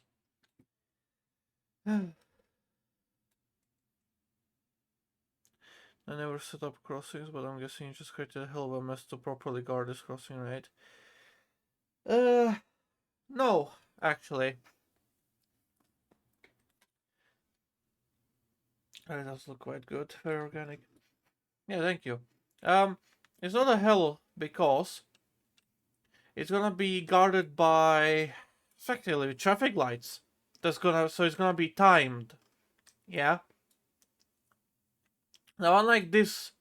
I never set up crossings, but I'm guessing you just created a hell of a mess to properly guard this crossing, right? No, actually. It does look quite good, very organic. Yeah, thank you. It's not a hell because it's gonna be guarded by effectively traffic lights. So it's gonna be timed. Yeah. Now, unlike this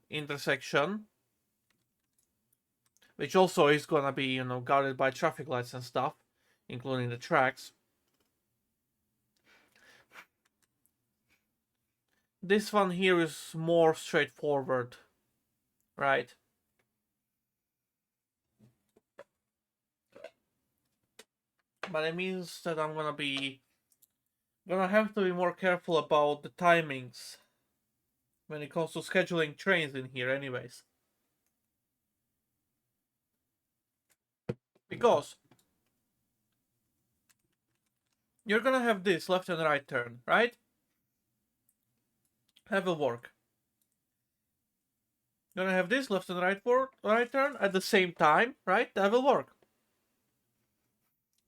intersection, which also is gonna be, guarded by traffic lights and stuff, including the tracks. This one here is more straightforward, right? But it means that I'm gonna have to be more careful about the timings when it comes to scheduling trains in here anyways. Because you're gonna have this left and right turn, right? That will work. You're gonna have this left and right turn at the same time, right? That will work.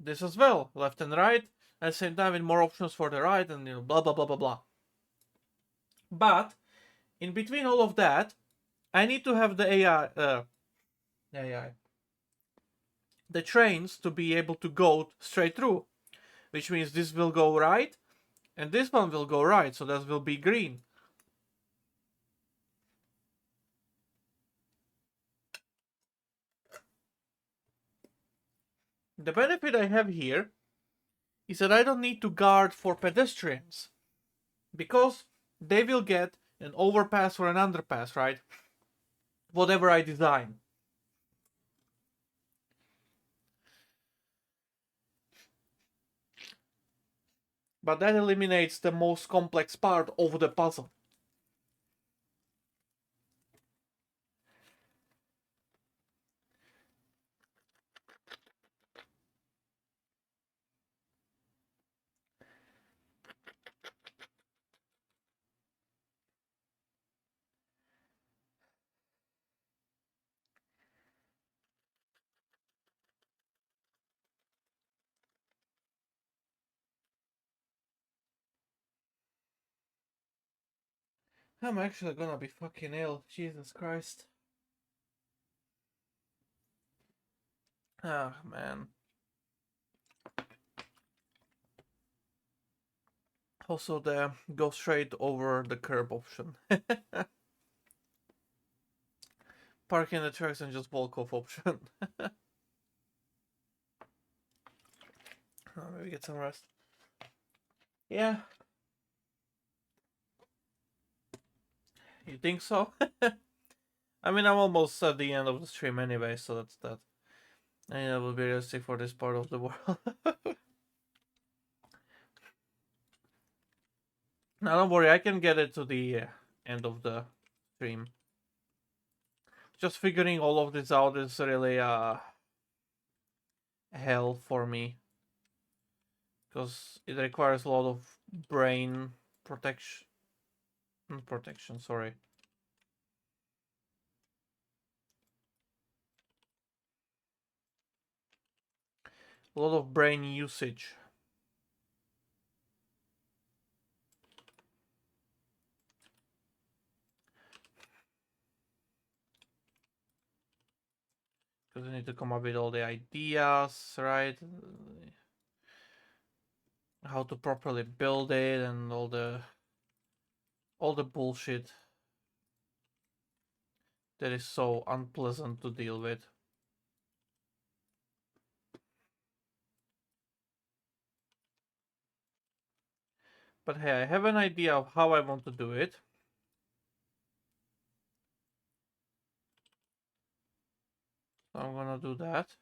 This as well, left and right, at the same time with more options for the right and blah blah blah blah blah. But in between all of that, I need to have the AI, the trains to be able to go straight through, which means this will go right and this one will go right, so that will be green. The benefit I have here is that I don't need to guard for pedestrians because they will get an overpass or an underpass, right? Whatever I design. But that eliminates the most complex part of the puzzle. I'm actually gonna be fucking ill. Jesus Christ. Ah, man. Also, the go straight over the curb option. Park in the tracks and just walk off option. Maybe get some rest. Yeah. You think so? I mean, I'm almost at the end of the stream anyway, so that's that. I think that will be realistic for this part of the world. Now, don't worry, I can get it to the end of the stream. Just figuring all of this out is really hell for me. Because it requires a lot of brain protection. Protection, sorry. A lot of brain usage. Because I need to come up with all the ideas, right? How to properly build it and all the bullshit that is so unpleasant to deal with. But hey, I have an idea of how I want to do it. So I'm gonna do that.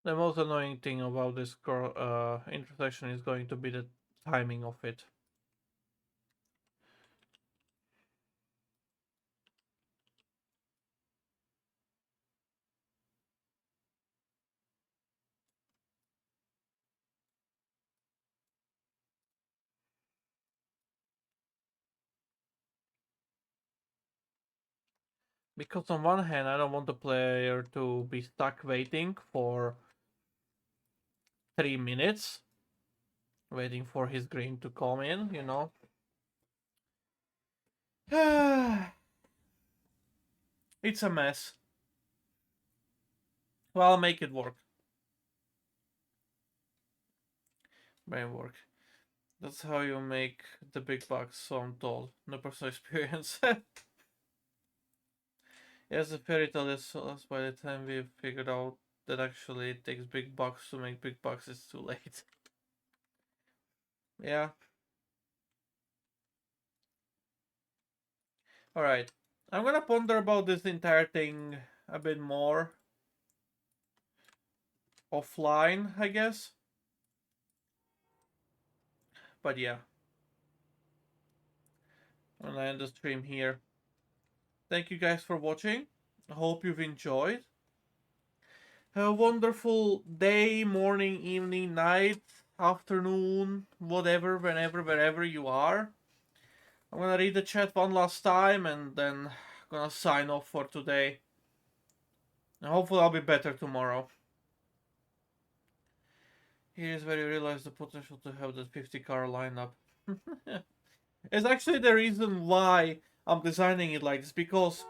The most annoying thing about this intersection is going to be the timing of it. Because on one hand, I don't want the player to be stuck waiting for 3 minutes, waiting for his green to come in, you know. It's a mess. Well, I'll make it work. Brain work. That's how you make the big bucks, so I'm told. No personal experience. Yes, the fairy tale is us by the time we figured out that actually it takes big bucks to make big bucks, it's too late. Yeah. Alright. I'm gonna ponder about this entire thing a bit more offline, I guess. But yeah. I'm gonna end the stream here. Thank you guys for watching. I hope you've enjoyed. Have a wonderful day, morning, evening, night, afternoon, whatever, whenever, wherever you are. I'm gonna read the chat one last time and then gonna sign off for today. And hopefully I'll be better tomorrow. Here's where you realize the potential to have that 50 car lineup. It's actually the reason why I'm designing it like this, because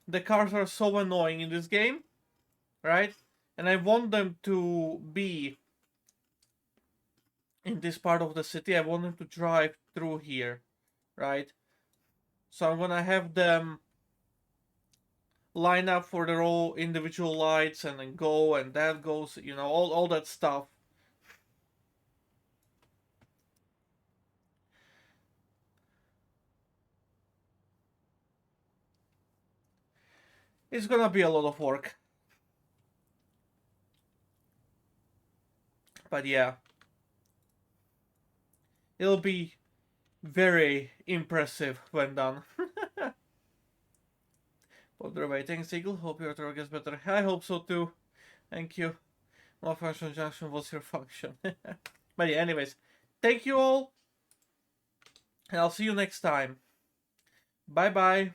the cars are so annoying in this game, right? And I want them to be in this part of the city. I want them to drive through here, right? So I'm gonna have them line up for their all individual lights and then go, and that goes, you know, all that stuff. It's gonna be a lot of work. But yeah. It'll be very impressive when done. By the way, thanks Eagle. Hope your tour gets better. I hope so too. Thank you. Malfunction junction was your function. But yeah, anyways. Thank you all. And I'll see you next time. Bye bye.